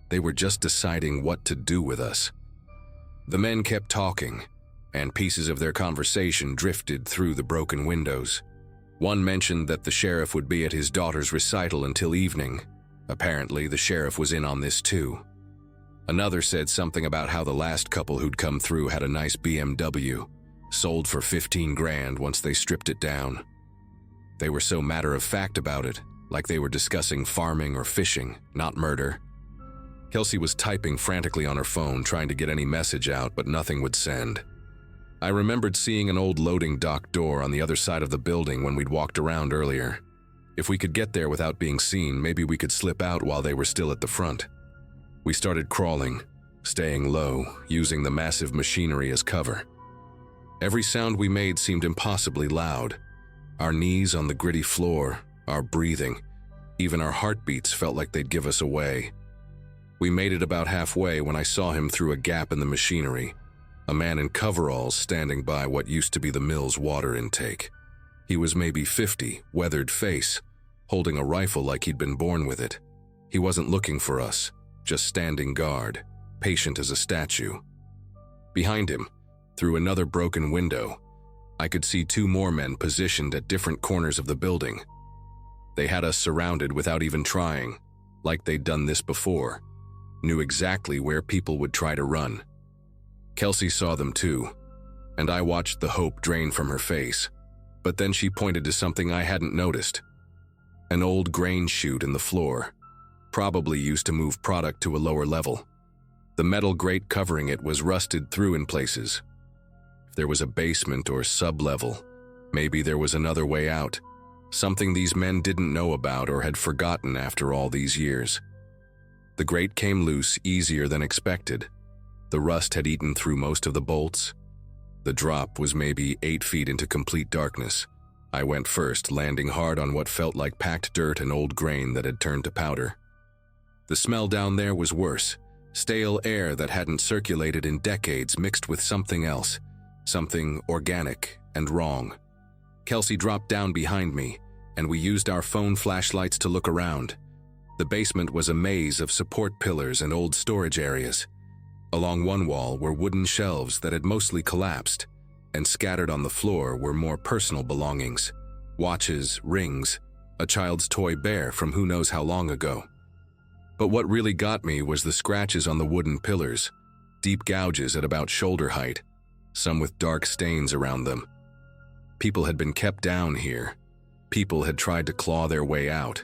They were just deciding what to do with us. The men kept talking, and pieces of their conversation drifted through the broken windows. One mentioned that the sheriff would be at his daughter's recital until evening. Apparently, the sheriff was in on this too. Another said something about how the last couple who'd come through had a nice BMW, sold for 15 grand once they stripped it down. They were so matter-of-fact about it, like they were discussing farming or fishing, not murder. Kelsey was typing frantically on her phone, trying to get any message out, but nothing would send. I remembered seeing an old loading dock door on the other side of the building when we'd walked around earlier. If we could get there without being seen, maybe we could slip out while they were still at the front. We started crawling, staying low, using the massive machinery as cover. Every sound we made seemed impossibly loud. Our knees on the gritty floor, our breathing, even our heartbeats felt like they'd give us away. We made it about halfway when I saw him through a gap in the machinery, a man in coveralls standing by what used to be the mill's water intake. He was maybe 50, weathered face, holding a rifle like he'd been born with it. He wasn't looking for us, just standing guard, patient as a statue. Behind him, through another broken window, I could see two more men positioned at different corners of the building. They had us surrounded without even trying, like they'd done this before, knew exactly where people would try to run. Kelsey saw them too, and I watched the hope drain from her face. But then she pointed to something I hadn't noticed. An old grain chute in the floor, probably used to move product to a lower level. The metal grate covering it was rusted through in places. If there was a basement or sub-level, maybe there was another way out, something these men didn't know about or had forgotten after all these years. The grate came loose easier than expected. The rust had eaten through most of the bolts. The drop was maybe 8 feet into complete darkness. I went first, landing hard on what felt like packed dirt and old grain that had turned to powder. The smell down there was worse, stale air that hadn't circulated in decades mixed with something else, something organic and wrong. Kelsey dropped down behind me, and we used our phone flashlights to look around. The basement was a maze of support pillars and old storage areas. Along one wall were wooden shelves that had mostly collapsed, and scattered on the floor were more personal belongings: watches, rings, a child's toy bear from who knows how long ago. But what really got me was the scratches on the wooden pillars, deep gouges at about shoulder height, some with dark stains around them. People had been kept down here. People had tried to claw their way out.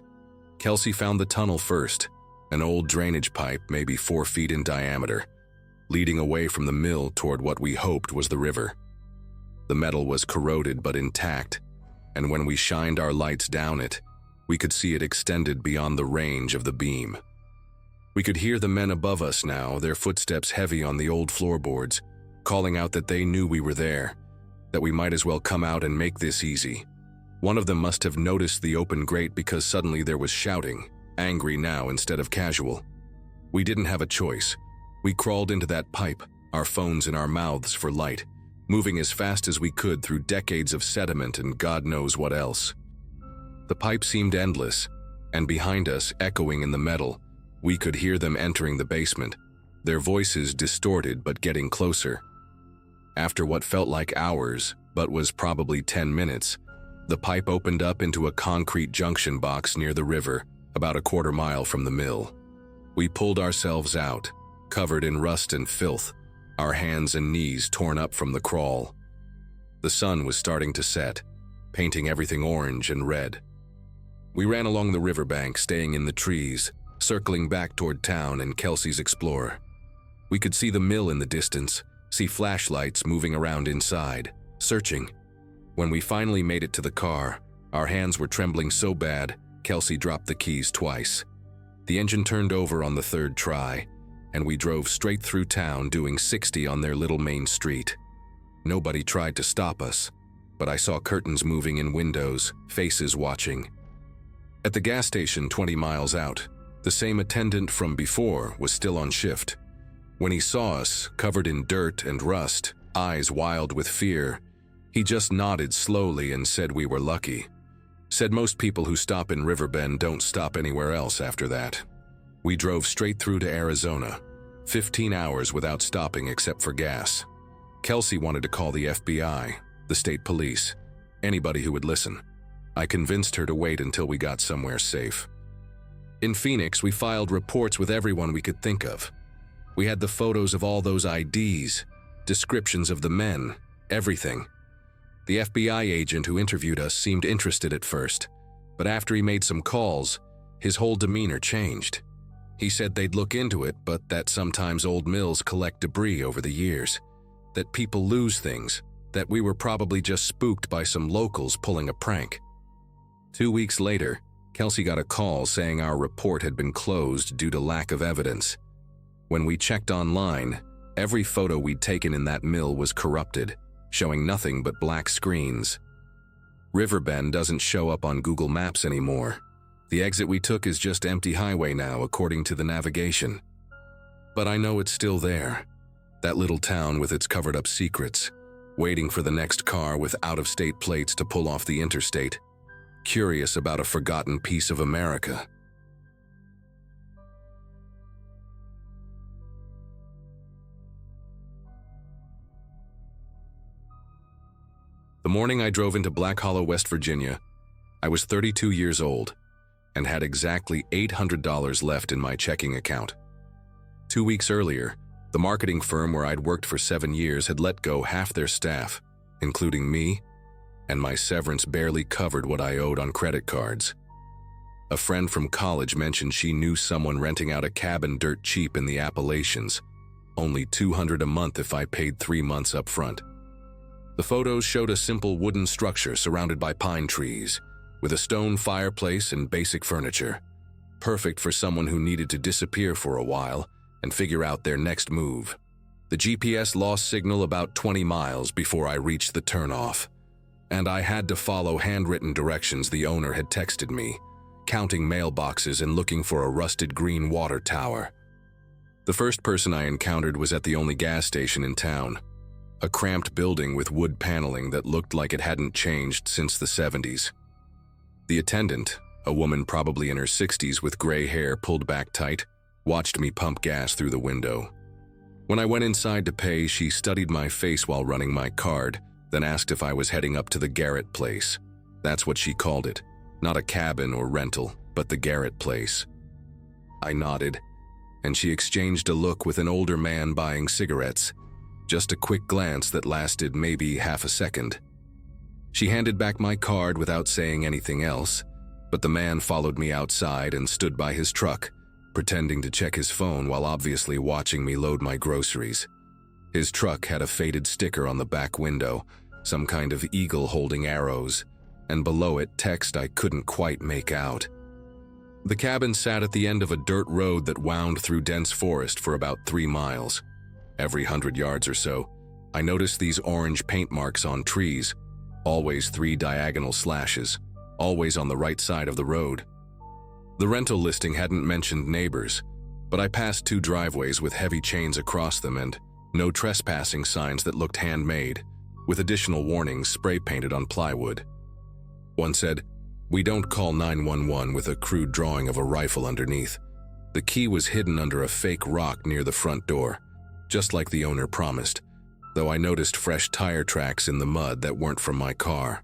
Kelsey found the tunnel first, an old drainage pipe maybe 4 feet in diameter, leading away from the mill toward what we hoped was the river. The metal was corroded but intact, and when we shined our lights down it, we could see it extended beyond the range of the beam. We could hear the men above us now, their footsteps heavy on the old floorboards, calling out that they knew we were there, that we might as well come out and make this easy. One of them must have noticed the open grate because suddenly there was shouting, angry now instead of casual. We didn't have a choice. We crawled into that pipe, our phones in our mouths for light, moving as fast as we could through decades of sediment and God knows what else. The pipe seemed endless, and behind us, echoing in the metal, we could hear them entering the basement, their voices distorted but getting closer. After what felt like hours, but was probably 10 minutes, the pipe opened up into a concrete junction box near the river, about a quarter mile from the mill. We pulled ourselves out, covered in rust and filth, our hands and knees torn up from the crawl. The sun was starting to set, painting everything orange and red. We ran along the riverbank, staying in the trees, circling back toward town and Kelsey's Explorer. We could see the mill in the distance, see flashlights moving around inside, searching. When we finally made it to the car, our hands were trembling so bad, Kelsey dropped the keys twice. The engine turned over on the third try, and we drove straight through town doing 60 on their little main street. Nobody tried to stop us, but I saw curtains moving in windows, faces watching. At the gas station 20 miles out, the same attendant from before was still on shift. When he saw us, covered in dirt and rust, eyes wild with fear, he just nodded slowly and said we were lucky. Said most people who stop in Riverbend don't stop anywhere else after that. We drove straight through to Arizona, 15 hours without stopping except for gas. Kelsey wanted to call the FBI, the state police, anybody who would listen. I convinced her to wait until we got somewhere safe. In Phoenix, we filed reports with everyone we could think of. We had the photos of all those IDs, descriptions of the men, everything. The FBI agent who interviewed us seemed interested at first, But after he made some calls, his whole demeanor changed. He said they'd look into it, but that sometimes old mills collect debris over the years, that people lose things, that we were probably just spooked by some locals pulling a prank. 2 weeks later, Kelsey got a call saying our report had been closed due to lack of evidence. When we checked online, every photo we'd taken in that mill was corrupted, showing nothing but black screens. Riverbend doesn't show up on Google Maps anymore. The exit we took is just empty highway now, according to the navigation. But I know it's still there. That little town with its covered-up secrets, waiting for the next car with out-of-state plates to pull off the interstate, curious about a forgotten piece of America. The morning I drove into Black Hollow, West Virginia, I was 32 years old and had exactly $800 left in my checking account. 2 weeks earlier, the marketing firm where I'd worked for 7 years had let go half their staff, including me, and my severance barely covered what I owed on credit cards. A friend from college mentioned she knew someone renting out a cabin dirt cheap in the Appalachians, only $200 a month if I paid 3 months up front. The photos showed a simple wooden structure surrounded by pine trees, with a stone fireplace and basic furniture, perfect for someone who needed to disappear for a while and figure out their next move. The GPS lost signal about 20 miles before I reached the turnoff, and I had to follow handwritten directions the owner had texted me, counting mailboxes and looking for a rusted green water tower. The first person I encountered was at the only gas station in town, a cramped building with wood paneling that looked like it hadn't changed since the 70s. The attendant, a woman probably in her 60s with gray hair pulled back tight, watched me pump gas through the window. When I went inside to pay, she studied my face while running my card, then asked if I was heading up to the Garrett place. That's what she called it. Not a cabin or rental, but the Garrett place. I nodded, and she exchanged a look with an older man buying cigarettes. Just a quick glance that lasted maybe half a second. She handed back my card without saying anything else, but the man followed me outside and stood by his truck, pretending to check his phone while obviously watching me load my groceries. His truck had a faded sticker on the back window, some kind of eagle holding arrows, and below it text I couldn't quite make out. The cabin sat at the end of a dirt road that wound through dense forest for about 3 miles. Every 100 yards or so, I noticed these orange paint marks on trees, always 3 diagonal slashes, always on the right side of the road. The rental listing hadn't mentioned neighbors, but I passed 2 driveways with heavy chains across them and no trespassing signs that looked handmade, with additional warnings spray-painted on plywood. One said, "We don't call 911 with a crude drawing of a rifle underneath. The key was hidden under a fake rock near the front door, just like the owner promised, though I noticed fresh tire tracks in the mud that weren't from my car.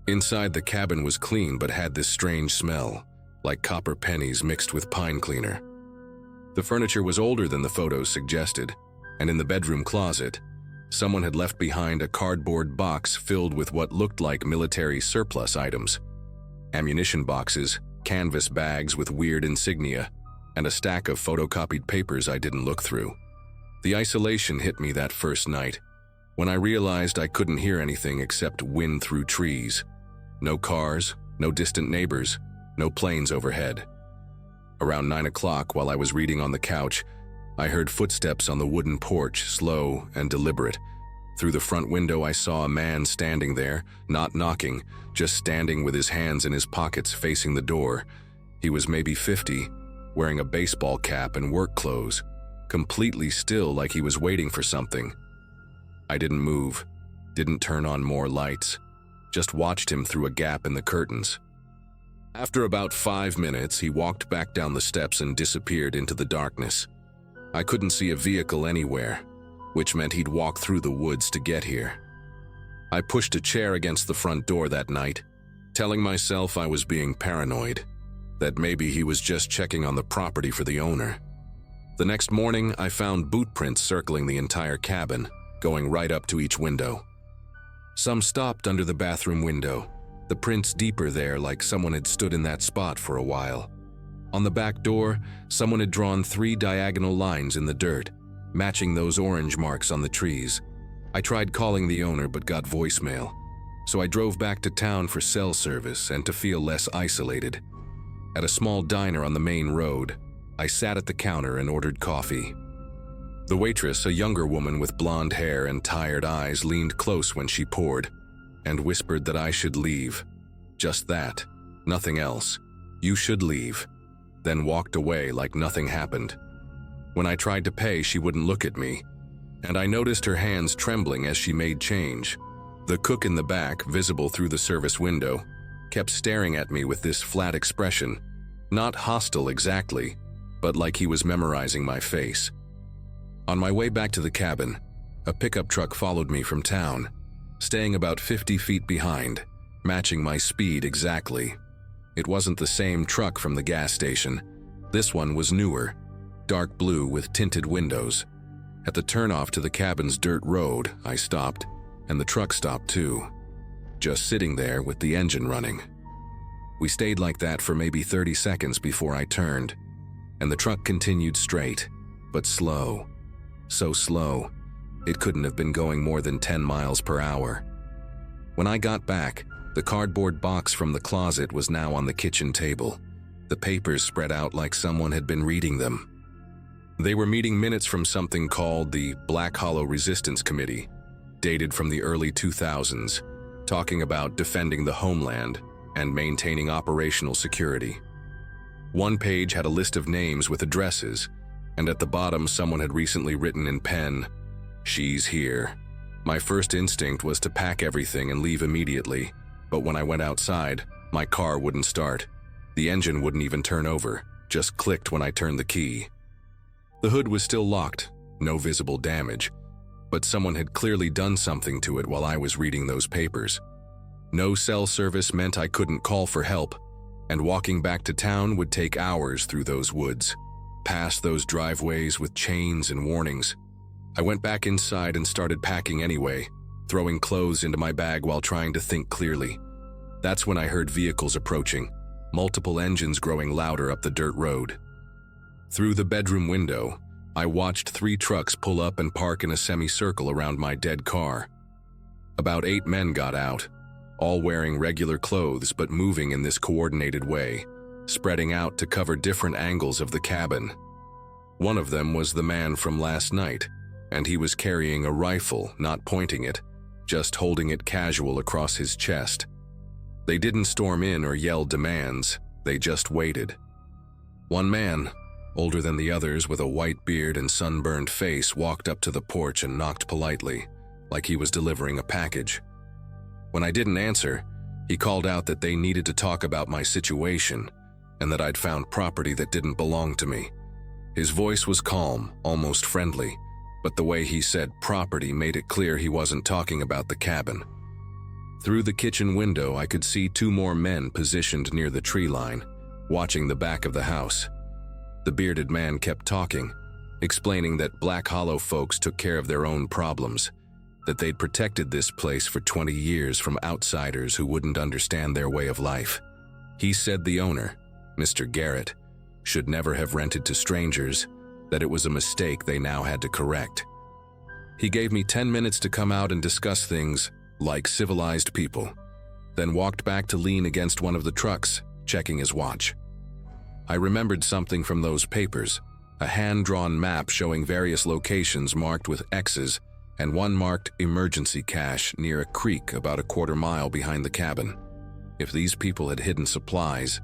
Inside the cabin was clean but had this strange smell, like copper pennies mixed with pine cleaner. The furniture was older than the photos suggested, and in the bedroom closet, someone had left behind a cardboard box filled with what looked like military surplus items. Ammunition boxes, canvas bags with weird insignia, and a stack of photocopied papers I didn't look through. The isolation hit me that first night, when I realized I couldn't hear anything except wind through trees. No cars, no distant neighbors, no planes overhead. Around 9 o'clock, while I was reading on the couch, I heard footsteps on the wooden porch, slow and deliberate. Through the front window, I saw a man standing there, not knocking, just standing with his hands in his pockets facing the door. He was maybe 50, wearing a baseball cap and work clothes, completely still like he was waiting for something. I didn't move, didn't turn on more lights, just watched him through a gap in the curtains. After about 5 minutes, he walked back down the steps and disappeared into the darkness. I couldn't see a vehicle anywhere, which meant he'd walked through the woods to get here. I pushed a chair against the front door that night, telling myself I was being paranoid, that maybe he was just checking on the property for the owner. The next morning, I found boot prints circling the entire cabin, going right up to each window. Some stopped under the bathroom window, the prints deeper there, like someone had stood in that spot for a while. On the back door, someone had drawn 3 diagonal lines in the dirt, matching those orange marks on the trees. I tried calling the owner but got voicemail, so I drove back to town for cell service and to feel less isolated. At a small diner on the main road, I sat at the counter and ordered coffee. The waitress, a younger woman with blonde hair and tired eyes, leaned close when she poured and whispered that I should leave. Just that, nothing else. You should leave. Then walked away like nothing happened. When I tried to pay, she wouldn't look at me, and I noticed her hands trembling as she made change. The cook in the back, visible through the service window, kept staring at me with this flat expression, not hostile exactly, but like he was memorizing my face. On my way back to the cabin, a pickup truck followed me from town, staying about 50 feet behind, matching my speed exactly. It wasn't the same truck from the gas station. This one was newer, dark blue with tinted windows. At the turnoff to the cabin's dirt road, I stopped, and the truck stopped too, just sitting there with the engine running. We stayed like that for maybe 30 seconds before I turned, and the truck continued straight, but slow. So slow, it couldn't have been going more than 10 miles per hour. When I got back, the cardboard box from the closet was now on the kitchen table, the papers spread out like someone had been reading them. They were meeting minutes from something called the Black Hollow Resistance Committee, dated from the early 2000s, talking about defending the homeland and maintaining operational security. One page had a list of names with addresses, and at the bottom someone had recently written in pen, "She's here." My first instinct was to pack everything and leave immediately, but when I went outside, my car wouldn't start. The engine wouldn't even turn over, just clicked when I turned the key. The hood was still locked, no visible damage, but someone had clearly done something to it while I was reading those papers. No cell service meant I couldn't call for help, and walking back to town would take hours through those woods, past those driveways with chains and warnings. I went back inside and started packing anyway, throwing clothes into my bag while trying to think clearly. That's when I heard vehicles approaching, multiple engines growing louder up the dirt road. Through the bedroom window, I watched 3 trucks pull up and park in a semicircle around my dead car. About 8 men got out, all wearing regular clothes but moving in this coordinated way, spreading out to cover different angles of the cabin. One of them was the man from last night, and he was carrying a rifle, not pointing it, just holding it casual across his chest. They didn't storm in or yell demands, they just waited. One man, older than the others with a white beard and sunburned face, walked up to the porch and knocked politely, like he was delivering a package. When I didn't answer, he called out that they needed to talk about my situation and that I'd found property that didn't belong to me. His voice was calm, almost friendly, but the way he said property made it clear he wasn't talking about the cabin. Through the kitchen window, I could see 2 more men positioned near the tree line, watching the back of the house. The bearded man kept talking, explaining that Black Hollow folks took care of their own problems, that they'd protected this place for 20 years from outsiders who wouldn't understand their way of life. He said the owner, Mr. Garrett, should never have rented to strangers, that it was a mistake they now had to correct. He gave me 10 minutes to come out and discuss things like civilized people, then walked back to lean against one of the trucks, checking his watch. I remembered something from those papers, a hand-drawn map showing various locations marked with X's and one marked emergency cache near a creek about a quarter mile behind the cabin. If these people had hidden supplies,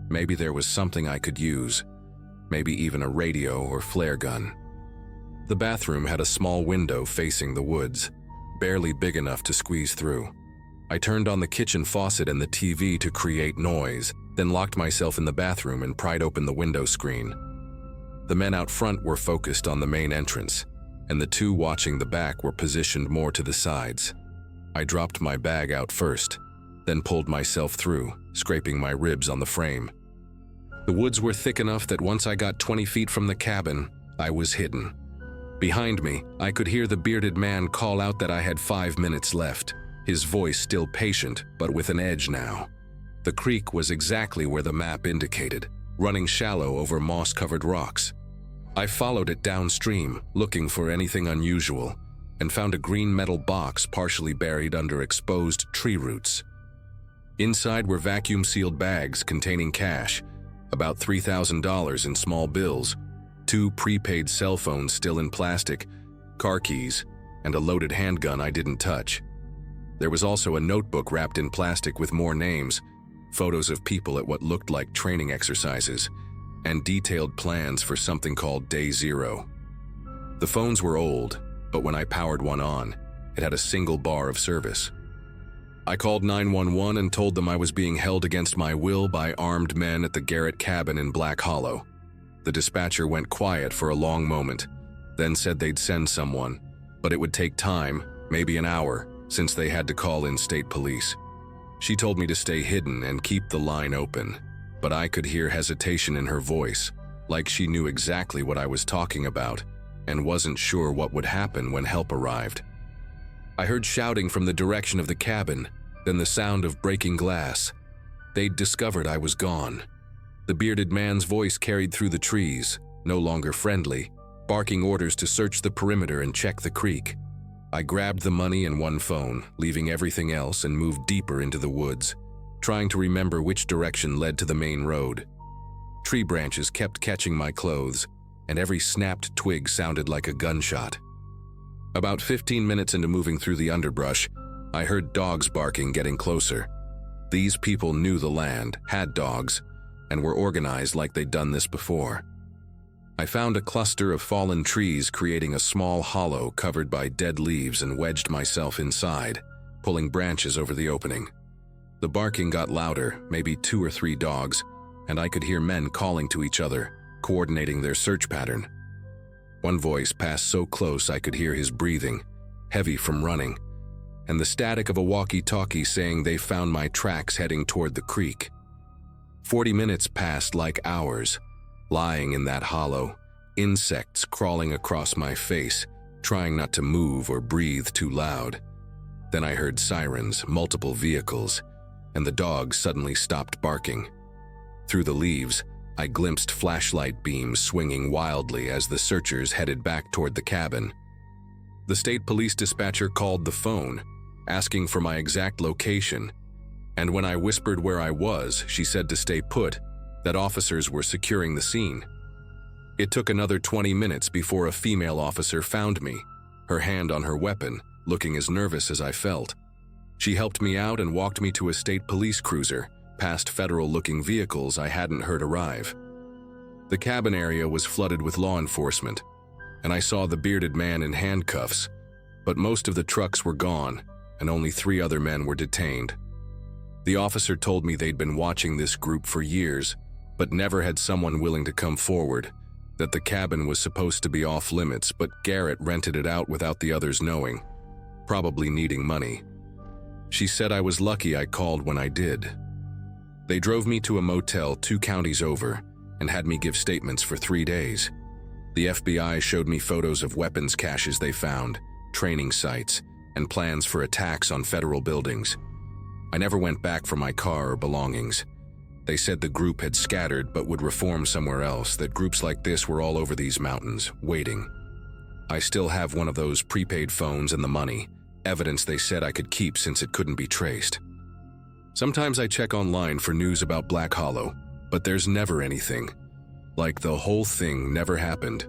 maybe there was something I could use, maybe even a radio or flare gun. The bathroom had a small window facing the woods, barely big enough to squeeze through. I turned on the kitchen faucet and the TV to create noise, then locked myself in the bathroom and pried open the window screen. The men out front were focused on the main entrance, and the 2 watching the back were positioned more to the sides. I dropped my bag out first, then pulled myself through, scraping my ribs on the frame. The woods were thick enough that once I got 20 feet from the cabin, I was hidden. Behind me, I could hear the bearded man call out that I had 5 minutes left. his voice still patient, but with an edge now. The creek was exactly where the map indicated, running shallow over moss-covered rocks. I followed it downstream, looking for anything unusual, and found a green metal box partially buried under exposed tree roots. Inside were vacuum-sealed bags containing cash, about $3,000 in small bills, 2 prepaid cell phones still in plastic, car keys, and a loaded handgun I didn't touch. There was also a notebook wrapped in plastic with more names, photos of people at what looked like training exercises, and detailed plans for something called Day Zero. The phones were old, but when I powered one on, it had a single bar of service. I called 911 and told them I was being held against my will by armed men at the Garrett cabin in Black Hollow. The dispatcher went quiet for a long moment, then said they'd send someone, but it would take time, maybe an hour, since they had to call in state police. She told me to stay hidden and keep the line open, but I could hear hesitation in her voice, like she knew exactly what I was talking about and wasn't sure what would happen when help arrived. I heard shouting from the direction of the cabin, then the sound of breaking glass. They'd discovered I was gone. The bearded man's voice carried through the trees, no longer friendly, barking orders to search the perimeter and check the creek. I grabbed the money and one phone, leaving everything else, and moved deeper into the woods, trying to remember which direction led to the main road. Tree branches kept catching my clothes, and every snapped twig sounded like a gunshot. About 15 minutes into moving through the underbrush, I heard dogs barking getting closer. These people knew the land, had dogs, and were organized like they'd done this before. I found a cluster of fallen trees creating a small hollow covered by dead leaves and wedged myself inside, pulling branches over the opening. The barking got louder, maybe 2 or 3 dogs, and I could hear men calling to each other, coordinating their search pattern. One voice passed so close I could hear his breathing, heavy from running, and the static of a walkie-talkie saying they found my tracks heading toward the creek. 40 minutes passed like hours, lying in that hollow, insects crawling across my face, trying not to move or breathe too loud. Then I heard sirens, multiple vehicles, and the dogs suddenly stopped barking. Through the leaves, I glimpsed flashlight beams swinging wildly as the searchers headed back toward the cabin. The state police dispatcher called the phone, asking for my exact location, and when I whispered where I was, she said to stay put, that officers were securing the scene. It took another 20 minutes before a female officer found me, her hand on her weapon, looking as nervous as I felt. She helped me out and walked me to a state police cruiser, past federal-looking vehicles I hadn't heard arrive. The cabin area was flooded with law enforcement, and I saw the bearded man in handcuffs, but most of the trucks were gone, and only 3 other men were detained. The officer told me they'd been watching this group for years, but never had someone willing to come forward, that the cabin was supposed to be off limits, but Garrett rented it out without the others knowing, probably needing money. She said I was lucky I called when I did. They drove me to a motel 2 counties over and had me give statements for 3 days. The FBI showed me photos of weapons caches they found, training sites, and plans for attacks on federal buildings. I never went back for my car or belongings. They said the group had scattered but would reform somewhere else, that groups like this were all over these mountains, waiting. I still have one of those prepaid phones and the money, evidence they said I could keep since it couldn't be traced. Sometimes I check online for news about Black Hollow, but there's never anything. Like the whole thing never happened.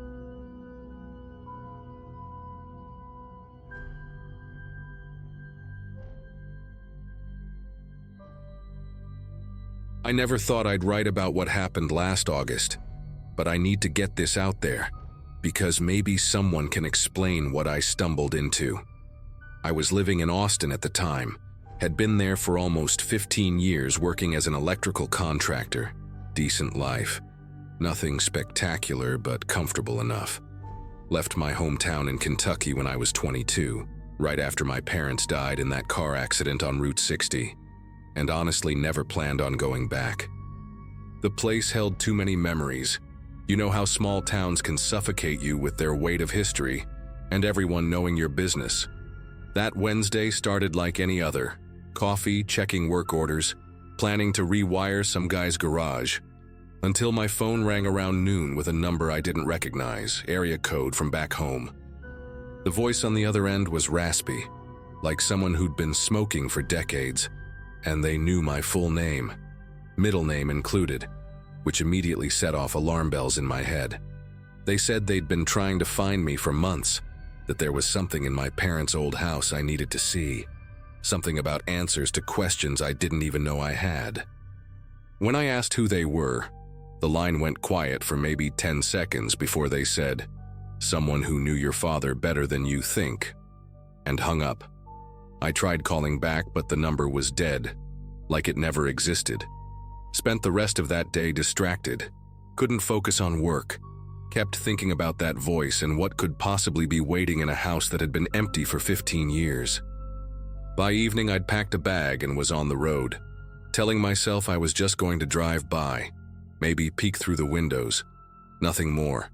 I never thought I'd write about what happened last August, but I need to get this out there, because maybe someone can explain what I stumbled into. I was living in Austin at the time, had been there for almost 15 years working as an electrical contractor. Decent life. Nothing spectacular, but comfortable enough. Left my hometown in Kentucky when I was 22, right after my parents died in that car accident on Route 60. And honestly never planned on going back. The place held too many memories. You know how small towns can suffocate you with their weight of history, and everyone knowing your business. That Wednesday started like any other. Coffee, checking work orders, planning to rewire some guy's garage, until my phone rang around noon with a number I didn't recognize, area code from back home. The voice on the other end was raspy, like someone who'd been smoking for decades, and they knew my full name, middle name included, which immediately set off alarm bells in my head. They said they'd been trying to find me for months, that there was something in my parents' old house I needed to see, something about answers to questions I didn't even know I had. When I asked who they were, the line went quiet for maybe 10 seconds before they said, "Someone who knew your father better than you think," and hung up. I tried calling back, but the number was dead, like it never existed. Spent the rest of that day distracted, couldn't focus on work, kept thinking about that voice and what could possibly be waiting in a house that had been empty for 15 years. By evening, I'd packed a bag and was on the road, telling myself I was just going to drive by, maybe peek through the windows, nothing more.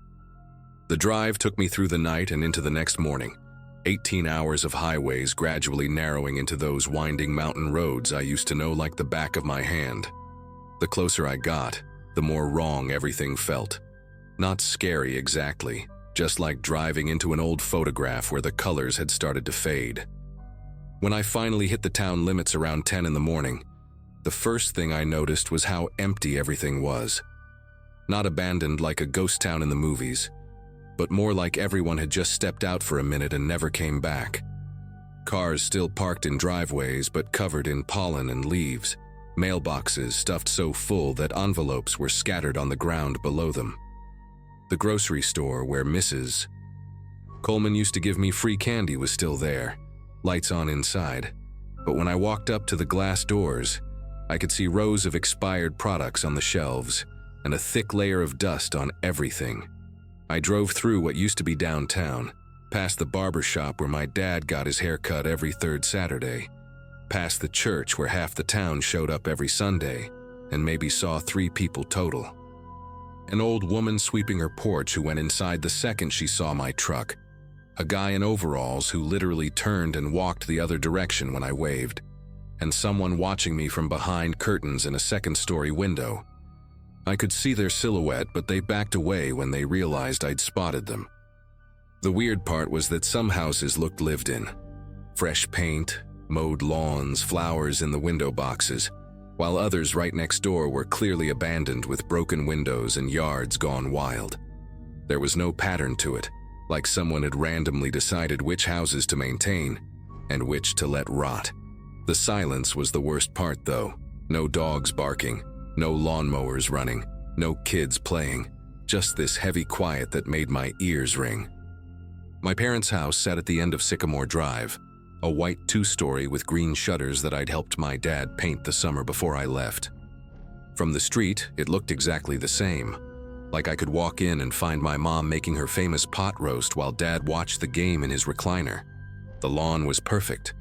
The drive took me through the night and into the next morning, 18 hours of highways gradually narrowing into those winding mountain roads I used to know like the back of my hand. The closer I got, the more wrong everything felt. Not scary exactly, just like driving into an old photograph where the colors had started to fade. When I finally hit the town limits around 10 in the morning, the first thing I noticed was how empty everything was. Not abandoned like a ghost town in the movies, but more like everyone had just stepped out for a minute and never came back. Cars still parked in driveways but covered in pollen and leaves, mailboxes stuffed so full that envelopes were scattered on the ground below them. The grocery store where Mrs. Coleman used to give me free candy was still there, lights on inside, but when I walked up to the glass doors, I could see rows of expired products on the shelves and a thick layer of dust on everything. I drove through what used to be downtown, past the barber shop where my dad got his hair cut every third Saturday, past the church where half the town showed up every Sunday, and maybe saw 3 people total. An old woman sweeping her porch who went inside the second she saw my truck, a guy in overalls who literally turned and walked the other direction when I waved, and someone watching me from behind curtains in a second-story window. I could see their silhouette, but they backed away when they realized I'd spotted them. The weird part was that some houses looked lived in. Fresh paint, mowed lawns, flowers in the window boxes, while others right next door were clearly abandoned with broken windows and yards gone wild. There was no pattern to it, like someone had randomly decided which houses to maintain and which to let rot. The silence was the worst part, though. No dogs barking, no lawnmowers running, no kids playing, just this heavy quiet that made my ears ring. My parents' house sat at the end of Sycamore Drive, a white 2-story with green shutters that I'd helped my dad paint the summer before I left. From the street, it looked exactly the same, like I could walk in and find my mom making her famous pot roast while Dad watched the game in his recliner. The lawn was perfect,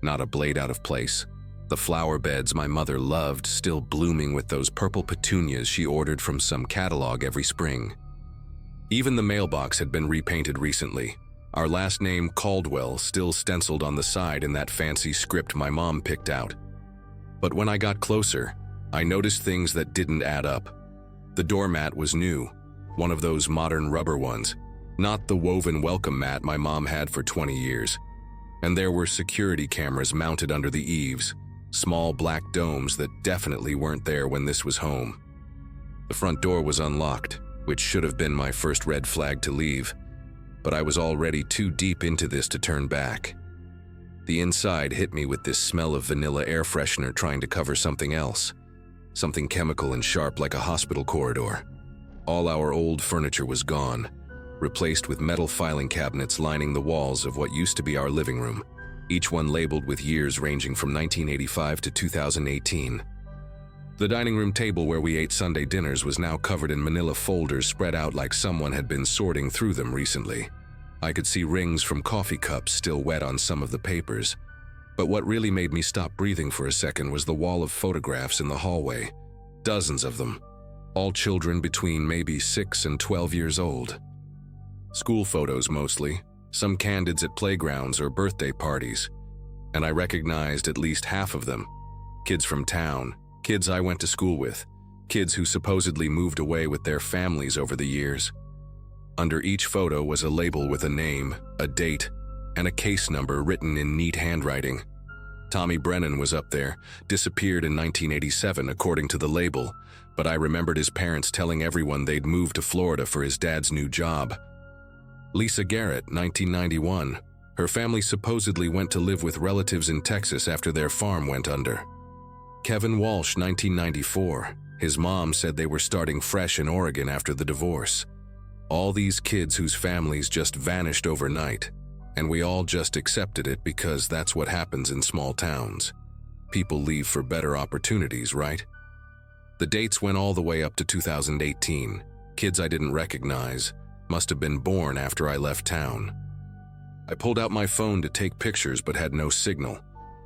not a blade out of place. The flower beds my mother loved still blooming with those purple petunias she ordered from some catalog every spring. Even the mailbox had been repainted recently, our last name Caldwell still stenciled on the side in that fancy script my mom picked out. But when I got closer, I noticed things that didn't add up. The doormat was new, one of those modern rubber ones, not the woven welcome mat my mom had for 20 years. And there were security cameras mounted under the eaves, small black domes that definitely weren't there when this was home. The front door was unlocked, which should have been my first red flag to leave, but I was already too deep into this to turn back. The inside hit me with this smell of vanilla air freshener trying to cover something else. Something chemical and sharp like a hospital corridor. All our old furniture was gone, replaced with metal filing cabinets lining the walls of what used to be our living room, each one labeled with years ranging from 1985 to 2018. The dining room table where we ate Sunday dinners was now covered in manila folders spread out like someone had been sorting through them recently. I could see rings from coffee cups still wet on some of the papers. But what really made me stop breathing for a second was the wall of photographs in the hallway. Dozens of them, all children between maybe 6 and 12 years old. School photos mostly, some candids at playgrounds or birthday parties, and I recognized at least half of them. Kids from town, kids I went to school with, kids who supposedly moved away with their families over the years. Under each photo was a label with a name, a date, and a case number written in neat handwriting. Tommy Brennan was up there, disappeared in 1987 according to the label, but I remembered his parents telling everyone they'd moved to Florida for his dad's new job. Lisa Garrett, 1991. Her family supposedly went to live with relatives in Texas after their farm went under. Kevin Walsh, 1994. His mom said they were starting fresh in Oregon after the divorce. All these kids whose families just vanished overnight, and we all just accepted it because that's what happens in small towns. People leave for better opportunities, right? The dates went all the way up to 2018. Kids I didn't recognize must have been born after I left town. I pulled out my phone to take pictures but had no signal,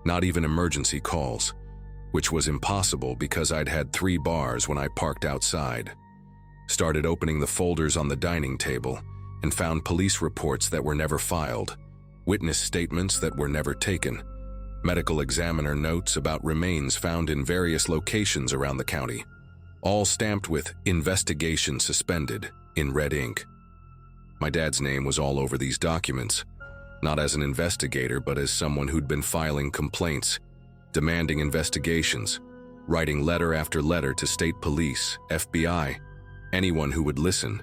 not even emergency calls, which was impossible because I'd had 3 bars when I parked outside. Started opening the folders on the dining table and found police reports that were never filed, witness statements that were never taken, medical examiner notes about remains found in various locations around the county, all stamped with "Investigation Suspended" in red ink. My dad's name was all over these documents, not as an investigator but as someone who'd been filing complaints, demanding investigations, writing letter after letter to state police, FBI, anyone who would listen.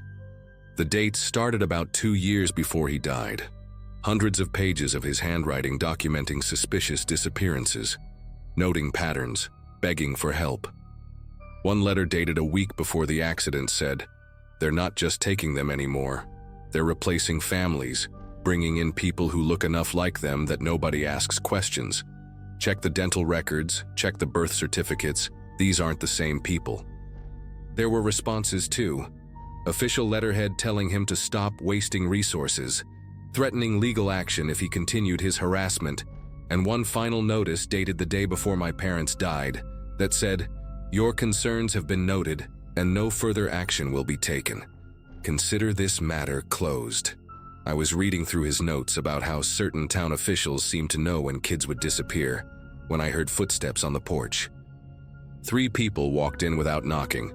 The dates started about 2 years before he died. Hundreds of pages of his handwriting documenting suspicious disappearances, noting patterns, begging for help. One letter dated a week before the accident said, "They're not just taking them anymore. They're replacing families, bringing in people who look enough like them that nobody asks questions. Check the dental records, check the birth certificates. These aren't the same people." There were responses too. Official letterhead telling him to stop wasting resources, threatening legal action if he continued his harassment, and one final notice dated the day before my parents died that said, "Your concerns have been noted and no further action will be taken. Consider this matter closed." I was reading through his notes about how certain town officials seemed to know when kids would disappear when I heard footsteps on the porch. 3 people walked in without knocking,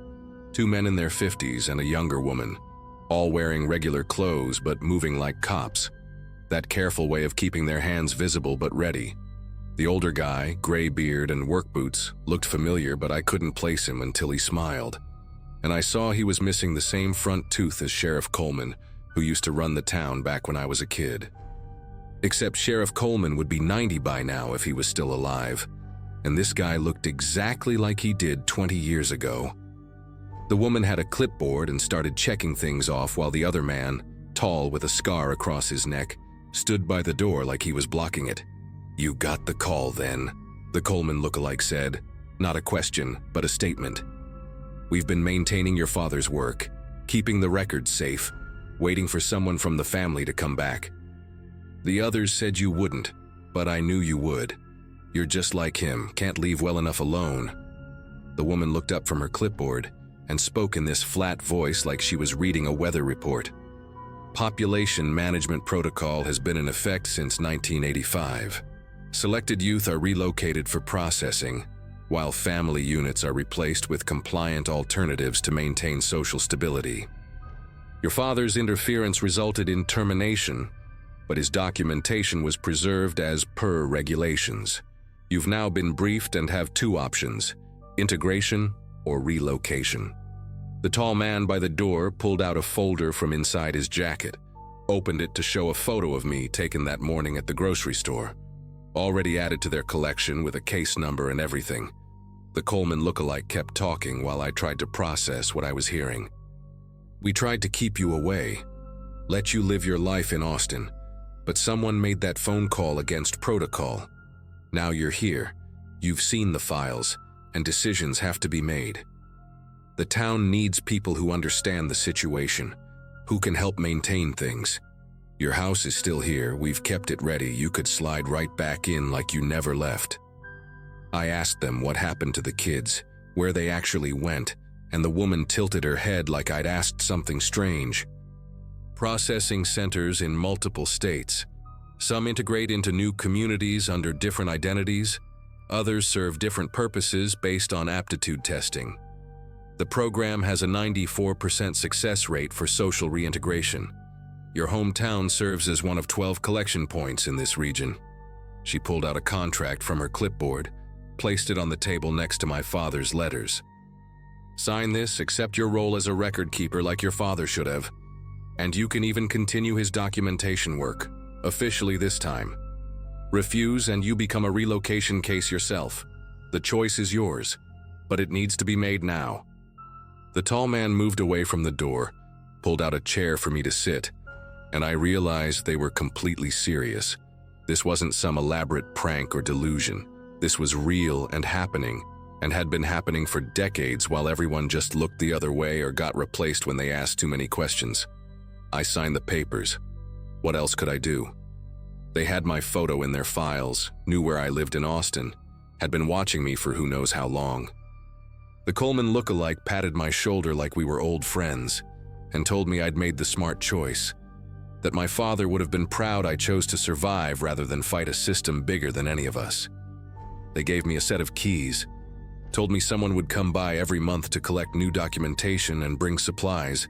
2 men in their 50s and a younger woman, all wearing regular clothes but moving like cops. That careful way of keeping their hands visible but ready. The older guy, gray beard and work boots, looked familiar but I couldn't place him until he smiled. And I saw he was missing the same front tooth as Sheriff Coleman, who used to run the town back when I was a kid. Except Sheriff Coleman would be 90 by now if he was still alive, and this guy looked exactly like he did 20 years ago. The woman had a clipboard and started checking things off while the other man, tall with a scar across his neck, stood by the door like he was blocking it. "You got the call then," the Coleman lookalike said. Not a question, but a statement. "We've been maintaining your father's work, keeping the records safe, waiting for someone from the family to come back. The others said you wouldn't, but I knew you would. You're just like him, can't leave well enough alone." The woman looked up from her clipboard and spoke in this flat voice like she was reading a weather report. "Population management protocol has been in effect since 1985. Selected youth are relocated for processing, while family units are replaced with compliant alternatives to maintain social stability. Your father's interference resulted in termination, but his documentation was preserved as per regulations. You've now been briefed and have 2 options, integration or relocation." The tall man by the door pulled out a folder from inside his jacket, opened it to show a photo of me taken that morning at the grocery store, already added to their collection with a case number and everything. The Coleman lookalike kept talking while I tried to process what I was hearing. "We tried to keep you away, let you live your life in Austin, but someone made that phone call against protocol. Now you're here, you've seen the files, and decisions have to be made. The town needs people who understand the situation, who can help maintain things. Your house is still here, we've kept it ready, you could slide right back in like you never left." I asked them what happened to the kids, where they actually went, and the woman tilted her head like I'd asked something strange. processing centers in multiple states. Some integrate into new communities under different identities. Others serve different purposes based on aptitude testing. The program has a 94% success rate for social reintegration. Your hometown serves as one of 12 collection points in this region. She pulled out a contract from her clipboard, placed it on the table next to my father's letters. Sign this, accept your role as a record keeper like your father should have. And you can even continue his documentation work, officially this time. Refuse and you become a relocation case yourself. The choice is yours, but it needs to be made now. The tall man moved away from the door, pulled out a chair for me to sit, and I realized they were completely serious. This wasn't some elaborate prank or delusion. This was real and happening, and had been happening for decades while everyone just looked the other way or got replaced when they asked too many questions. I signed the papers. What else could I do? They had my photo in their files, knew where I lived in Austin, had been watching me for who knows how long. The Coleman lookalike patted my shoulder like we were old friends and told me I'd made the smart choice, that my father would have been proud I chose to survive rather than fight a system bigger than any of us. They gave me a set of keys, told me someone would come by every month to collect new documentation and bring supplies,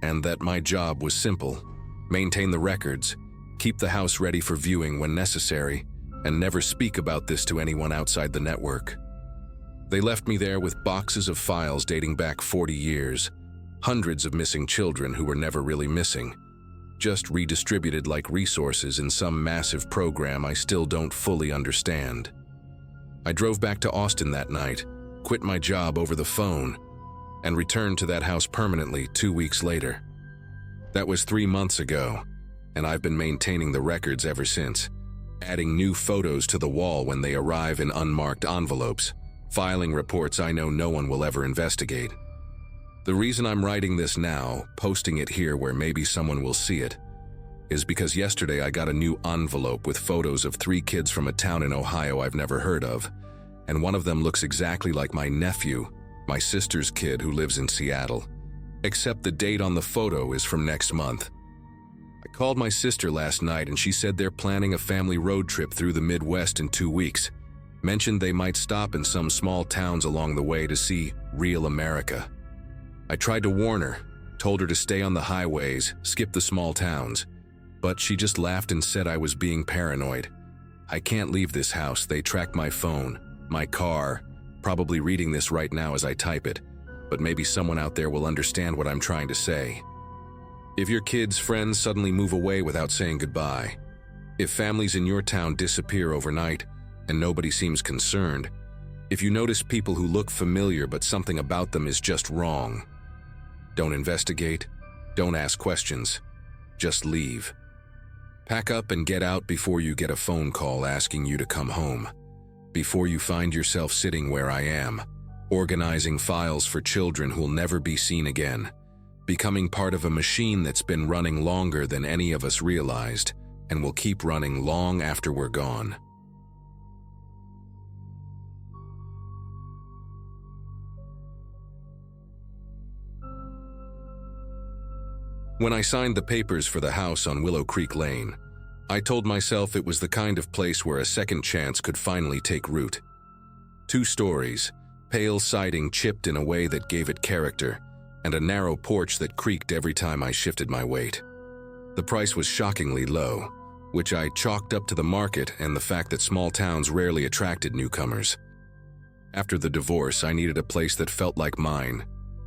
and that my job was simple: maintain the records, keep the house ready for viewing when necessary, and never speak about this to anyone outside the network. They left me there with boxes of files dating back 40 years, hundreds of missing children who were never really missing, just redistributed like resources in some massive program I still don't fully understand. I drove back to Austin that night, quit my job over the phone, and returned to that house permanently 2 weeks later. That was 3 months ago, and I've been maintaining the records ever since, adding new photos to the wall when they arrive in unmarked envelopes, filing reports I know no one will ever investigate. The reason I'm writing this now, posting it here where maybe someone will see it, is because yesterday I got a new envelope with photos of 3 kids from a town in Ohio I've never heard of, and one of them looks exactly like my nephew, my sister's kid who lives in Seattle, except the date on the photo is from next month. I called my sister last night and she said they're planning a family road trip through the Midwest in 2 weeks, mentioned they might stop in some small towns along the way to see real America. I tried to warn her, told her to stay on the highways, skip the small towns, but she just laughed and said I was being paranoid. I can't leave this house. They track my phone, my car, probably reading this right now as I type it, but maybe someone out there will understand what I'm trying to say. If your kids' friends suddenly move away without saying goodbye, if families in your town disappear overnight and nobody seems concerned, if you notice people who look familiar but something about them is just wrong, don't investigate, don't ask questions, just leave. Pack up and get out before you get a phone call asking you to come home, before you find yourself sitting where I am, organizing files for children who'll never be seen again, becoming part of a machine that's been running longer than any of us realized and will keep running long after we're gone. When I signed the papers for the house on Willow Creek Lane, I told myself it was the kind of place where a second chance could finally take root. 2 stories, pale siding chipped in a way that gave it character, and a narrow porch that creaked every time I shifted my weight. The price was shockingly low, which I chalked up to the market and the fact that small towns rarely attracted newcomers. After the divorce, I needed a place that felt like mine,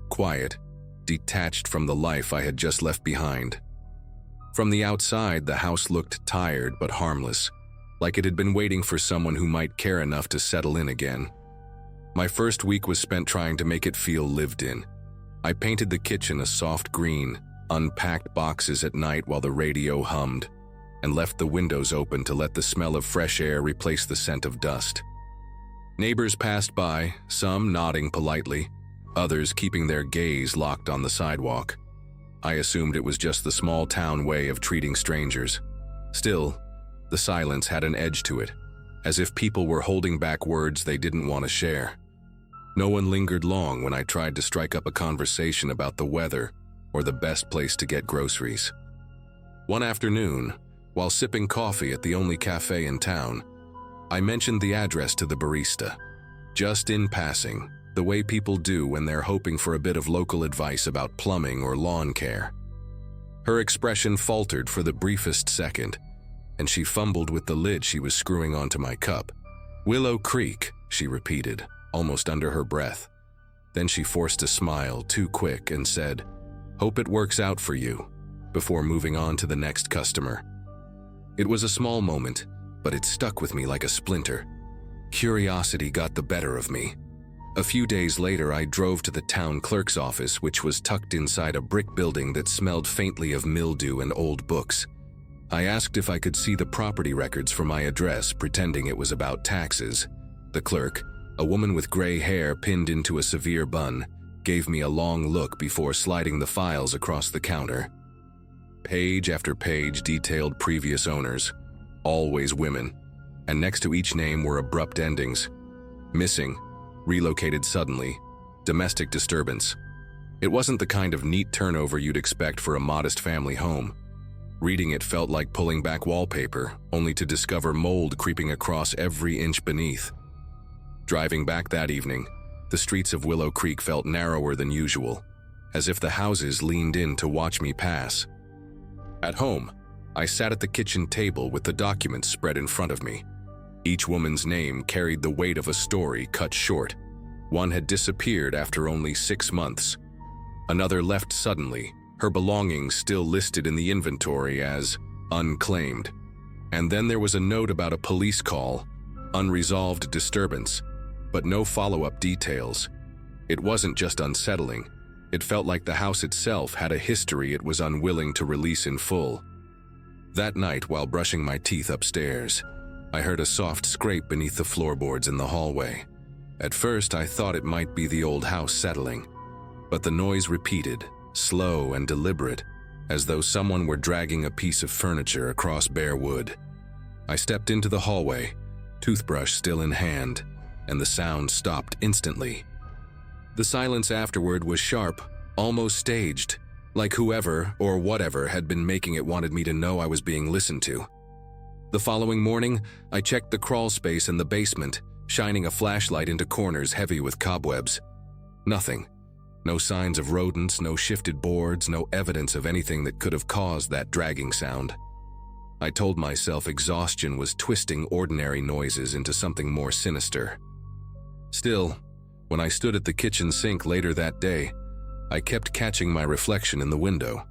quiet, detached from the life I had just left behind. From the outside, the house looked tired but harmless, like it had been waiting for someone who might care enough to settle in again. My first week was spent trying to make it feel lived in. I painted the kitchen a soft green, unpacked boxes at night while the radio hummed, and left the windows open to let the smell of fresh air replace the scent of dust. Neighbors passed by, some nodding politely, others keeping their gaze locked on the sidewalk. I assumed it was just the small town way of treating strangers. Still, the silence had an edge to it, as if people were holding back words they didn't want to share. No one lingered long when I tried to strike up a conversation about the weather or the best place to get groceries. One afternoon, while sipping coffee at the only cafe in town, I mentioned the address to the barista, just in passing, the way people do when they're hoping for a bit of local advice about plumbing or lawn care. Her expression faltered for the briefest second, and she fumbled with the lid she was screwing onto my cup. "Willow Creek," she repeated, almost under her breath. Then she forced a smile too quick and said, "Hope it works out for you," before moving on to the next customer. It was a small moment, but it stuck with me like a splinter. Curiosity got the better of me. A few days later, I drove to the town clerk's office, which was tucked inside a brick building that smelled faintly of mildew and old books. I asked if I could see the property records for my address, pretending it was about taxes. The clerk, a woman with gray hair pinned into a severe bun, gave me a long look before sliding the files across the counter. Page after page detailed previous owners, always women, and next to each name were abrupt endings. Missing, relocated suddenly, domestic disturbance. It wasn't the kind of neat turnover you'd expect for a modest family home. Reading it felt like pulling back wallpaper, only to discover mold creeping across every inch beneath. Driving back that evening, the streets of Willow Creek felt narrower than usual, as if the houses leaned in to watch me pass. At home, I sat at the kitchen table with the documents spread in front of me. Each woman's name carried the weight of a story cut short. One had disappeared after only 6 months. Another left suddenly, her belongings still listed in the inventory as unclaimed. And then there was a note about a police call, unresolved disturbance, but no follow-up details. It wasn't just unsettling. It felt like the house itself had a history it was unwilling to release in full. That night, while brushing my teeth upstairs, I heard a soft scrape beneath the floorboards in the hallway. At first, I thought it might be the old house settling, but the noise repeated, slow and deliberate, as though someone were dragging a piece of furniture across bare wood. I stepped into the hallway, toothbrush still in hand, and the sound stopped instantly. The silence afterward was sharp, almost staged, like whoever or whatever had been making it wanted me to know I was being listened to. The following morning, I checked the crawl space in the basement, shining a flashlight into corners heavy with cobwebs. Nothing. No signs of rodents, no shifted boards, no evidence of anything that could have caused that dragging sound. I told myself exhaustion was twisting ordinary noises into something more sinister. Still, when I stood at the kitchen sink later that day, I kept catching my reflection in the window.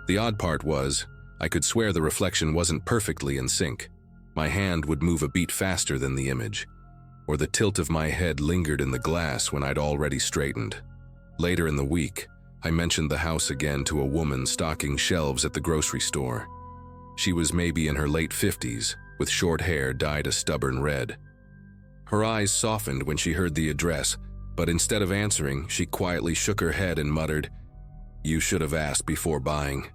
The odd part was, I could swear the reflection wasn't perfectly in sync. My hand would move a beat faster than the image, or the tilt of my head lingered in the glass when I'd already straightened. Later in the week, I mentioned the house again to a woman stocking shelves at the grocery store. She was maybe in her late 50s, with short hair dyed a stubborn red. Her eyes softened when she heard the address, but instead of answering, she quietly shook her head and muttered, "You should have asked before buying."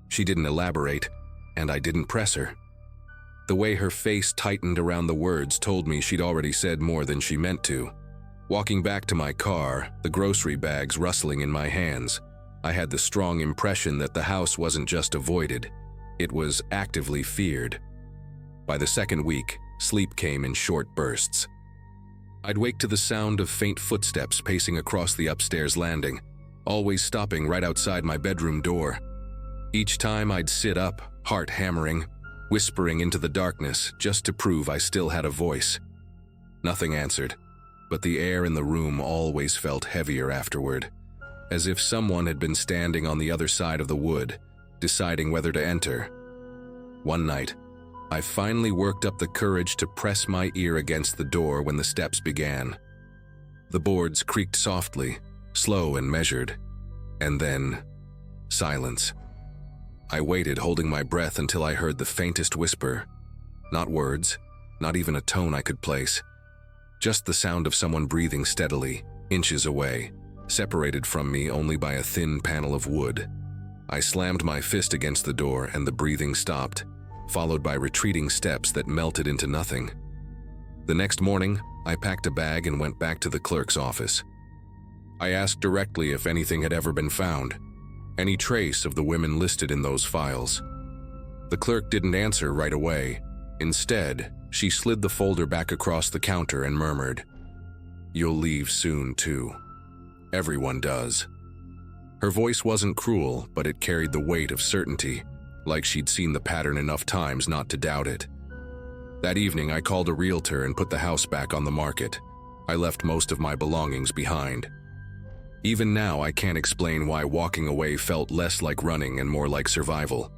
She didn't elaborate, and I didn't press her. The way her face tightened around the words told me she'd already said more than she meant to. Walking back to my car, the grocery bags rustling in my hands, I had the strong impression that the house wasn't just avoided, it was actively feared. By the second week, sleep came in short bursts. I'd wake to the sound of faint footsteps pacing across the upstairs landing, always stopping right outside my bedroom door. Each time I'd sit up, heart hammering, whispering into the darkness just to prove I still had a voice. Nothing answered, but the air in the room always felt heavier afterward, as if someone had been standing on the other side of the wood, deciding whether to enter. One night, I finally worked up the courage to press my ear against the door when the steps began. The boards creaked softly, slow and measured, and then silence. I waited, holding my breath until I heard the faintest whisper. Not words, not even a tone I could place. Just the sound of someone breathing steadily, inches away, separated from me only by a thin panel of wood. I slammed my fist against the door and the breathing stopped, followed by retreating steps that melted into nothing. The next morning, I packed a bag and went back to the clerk's office. I asked directly if anything had ever been found, any trace of the women listed in those files. The clerk didn't answer right away. Instead, she slid the folder back across the counter and murmured, "You'll leave soon, too. Everyone does." Her voice wasn't cruel, but it carried the weight of certainty, like she'd seen the pattern enough times not to doubt it. That evening, I called a realtor and put the house back on the market. I left most of my belongings behind. Even now, I can't explain why walking away felt less like running and more like survival.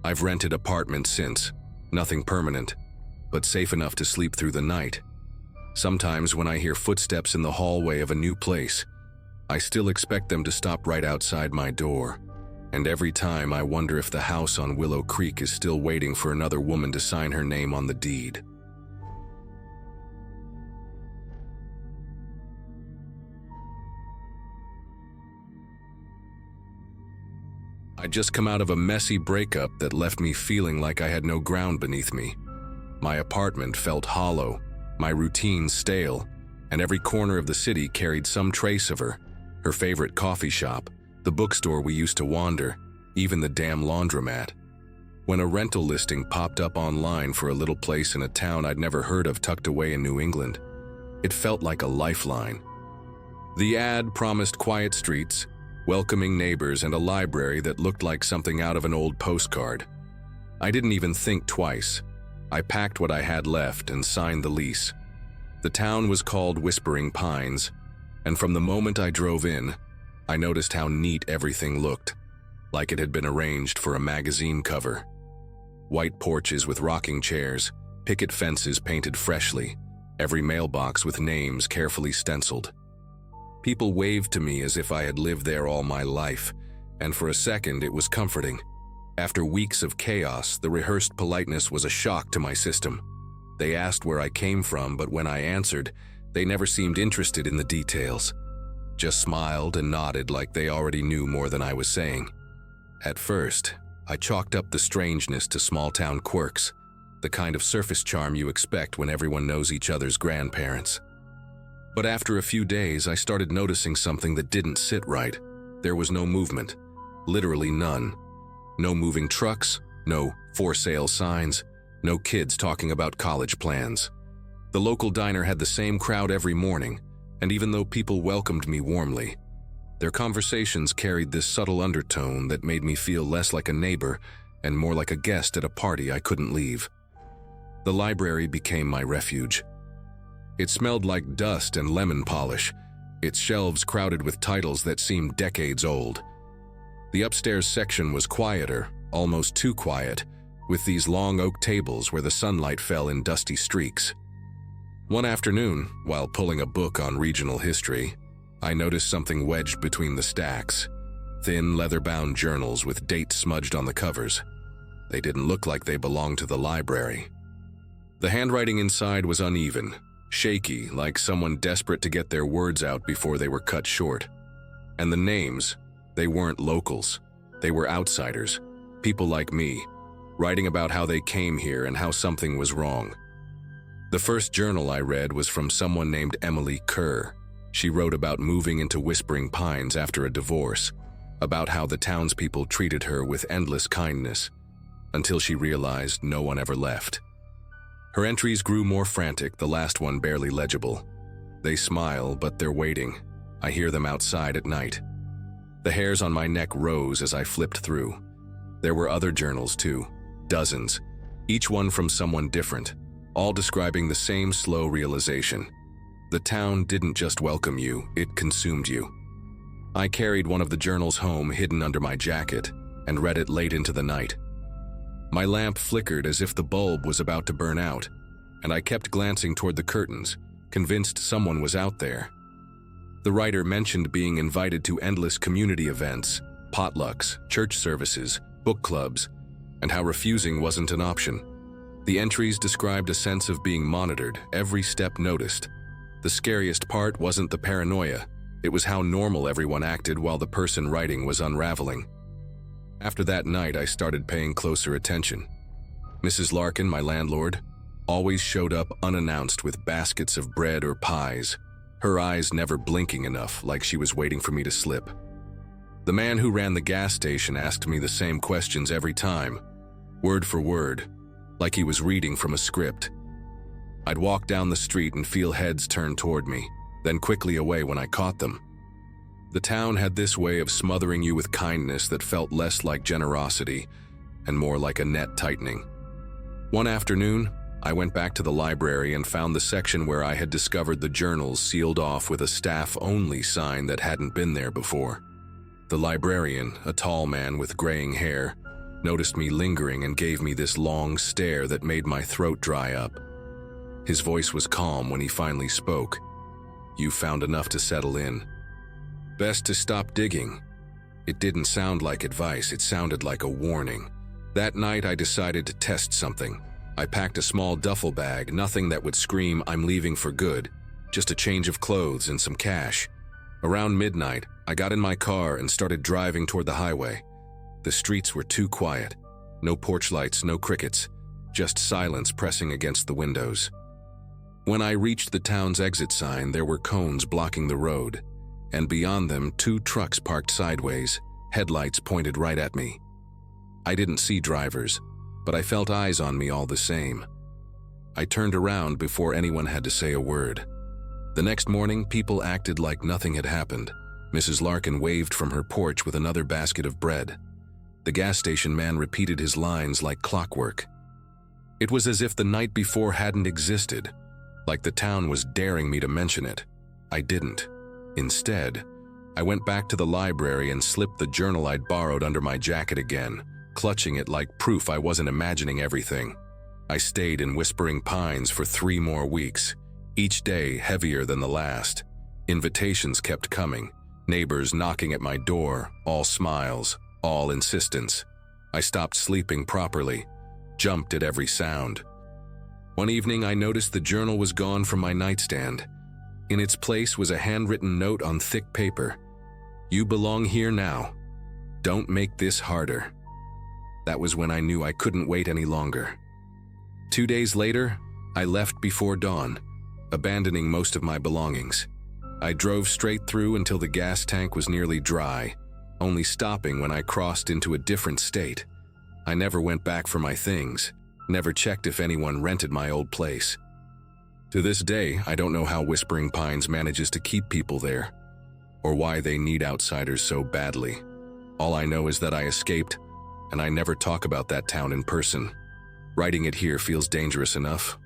I've rented apartments since, nothing permanent, but safe enough to sleep through the night. Sometimes when I hear footsteps in the hallway of a new place, I still expect them to stop right outside my door. And every time I wonder if the house on Willow Creek is still waiting for another woman to sign her name on the deed. I'd just come out of a messy breakup that left me feeling like I had no ground beneath me. My apartment felt hollow, my routine stale, and every corner of the city carried some trace of her favorite coffee shop, the bookstore we used to wander, even the damn laundromat. When a rental listing popped up online for a little place in a town I'd never heard of tucked away in New England, it felt like a lifeline. The ad promised quiet streets, welcoming neighbors, and a library that looked like something out of an old postcard. I didn't even think twice. I packed what I had left and signed the lease. The town was called Whispering Pines, and from the moment I drove in, I noticed how neat everything looked, like it had been arranged for a magazine cover. White porches with rocking chairs, picket fences painted freshly, every mailbox with names carefully stenciled. People waved to me as if I had lived there all my life, and for a second it was comforting. After weeks of chaos, the rehearsed politeness was a shock to my system. They asked where I came from, but when I answered, they never seemed interested in the details. Just smiled and nodded like they already knew more than I was saying. At first, I chalked up the strangeness to small-town quirks, the kind of surface charm you expect when everyone knows each other's grandparents. But after a few days, I started noticing something that didn't sit right. There was no movement, literally none. No moving trucks, no for sale signs, no kids talking about college plans. The local diner had the same crowd every morning, and even though people welcomed me warmly, their conversations carried this subtle undertone that made me feel less like a neighbor and more like a guest at a party I couldn't leave. The library became my refuge. It smelled like dust and lemon polish, its shelves crowded with titles that seemed decades old. The upstairs section was quieter, almost too quiet, with these long oak tables where the sunlight fell in dusty streaks. One afternoon, while pulling a book on regional history, I noticed something wedged between the stacks. Thin, leather-bound journals with dates smudged on the covers. They didn't look like they belonged to the library. The handwriting inside was uneven, shaky, like someone desperate to get their words out before they were cut short. And the names, they weren't locals. They were outsiders, people like me, writing about how they came here and how something was wrong. The first journal I read was from someone named Emily Kerr. She wrote about moving into Whispering Pines after a divorce, about how the townspeople treated her with endless kindness, until she realized no one ever left. Her entries grew more frantic, the last one barely legible. They smile, but they're waiting. I hear them outside at night. The hairs on my neck rose as I flipped through. There were other journals too, dozens, each one from someone different, all describing the same slow realization. The town didn't just welcome you, it consumed you. I carried one of the journals home hidden under my jacket and read it late into the night. My lamp flickered as if the bulb was about to burn out, and I kept glancing toward the curtains, convinced someone was out there. The writer mentioned being invited to endless community events, potlucks, church services, book clubs, and how refusing wasn't an option. The entries described a sense of being monitored, every step noticed. The scariest part wasn't the paranoia, it was how normal everyone acted while the person writing was unraveling. After that night, I started paying closer attention. Mrs. Larkin, my landlord, always showed up unannounced with baskets of bread or pies, her eyes never blinking enough, like she was waiting for me to slip. The man who ran the gas station asked me the same questions every time. word for word, like he was reading from a script. I'd walk down the street and feel heads turn toward me, then quickly away when I caught them. The town had this way of smothering you with kindness that felt less like generosity and more like a net tightening. One afternoon, I went back to the library and found the section where I had discovered the journals sealed off with a staff-only sign that hadn't been there before. The librarian, a tall man with graying hair, noticed me lingering and gave me this long stare that made my throat dry up. His voice was calm when he finally spoke. "You found enough to settle in. Best to stop digging." It didn't sound like advice, it sounded like a warning. That night I decided to test something. I packed a small duffel bag, nothing that would scream, "I'm leaving for good," just a change of clothes and some cash. Around midnight, I got in my car and started driving toward the highway. The streets were too quiet. No porch lights, no crickets, just silence pressing against the windows. When I reached the town's exit sign, there were cones blocking the road, and beyond them, 2 trucks parked sideways, headlights pointed right at me. I didn't see drivers, but I felt eyes on me all the same. I turned around before anyone had to say a word. The next morning, people acted like nothing had happened. Mrs. Larkin waved from her porch with another basket of bread. The gas station man repeated his lines like clockwork. It was as if the night before hadn't existed, like the town was daring me to mention it. I didn't. Instead, I went back to the library and slipped the journal I'd borrowed under my jacket again, clutching it like proof I wasn't imagining everything. I stayed in Whispering Pines for 3 more weeks, each day heavier than the last. Invitations kept coming, neighbors knocking at my door, all smiles, all insistence. I stopped sleeping properly, jumped at every sound. One evening I noticed the journal was gone from my nightstand. In its place was a handwritten note on thick paper. "You belong here now. Don't make this harder." That was when I knew I couldn't wait any longer. 2 days later, I left before dawn, abandoning most of my belongings. I drove straight through until the gas tank was nearly dry, only stopping when I crossed into a different state. I never went back for my things, never checked if anyone rented my old place. To this day, I don't know how Whispering Pines manages to keep people there, or why they need outsiders so badly. All I know is that I escaped, and I never talk about that town in person. Writing it here feels dangerous enough.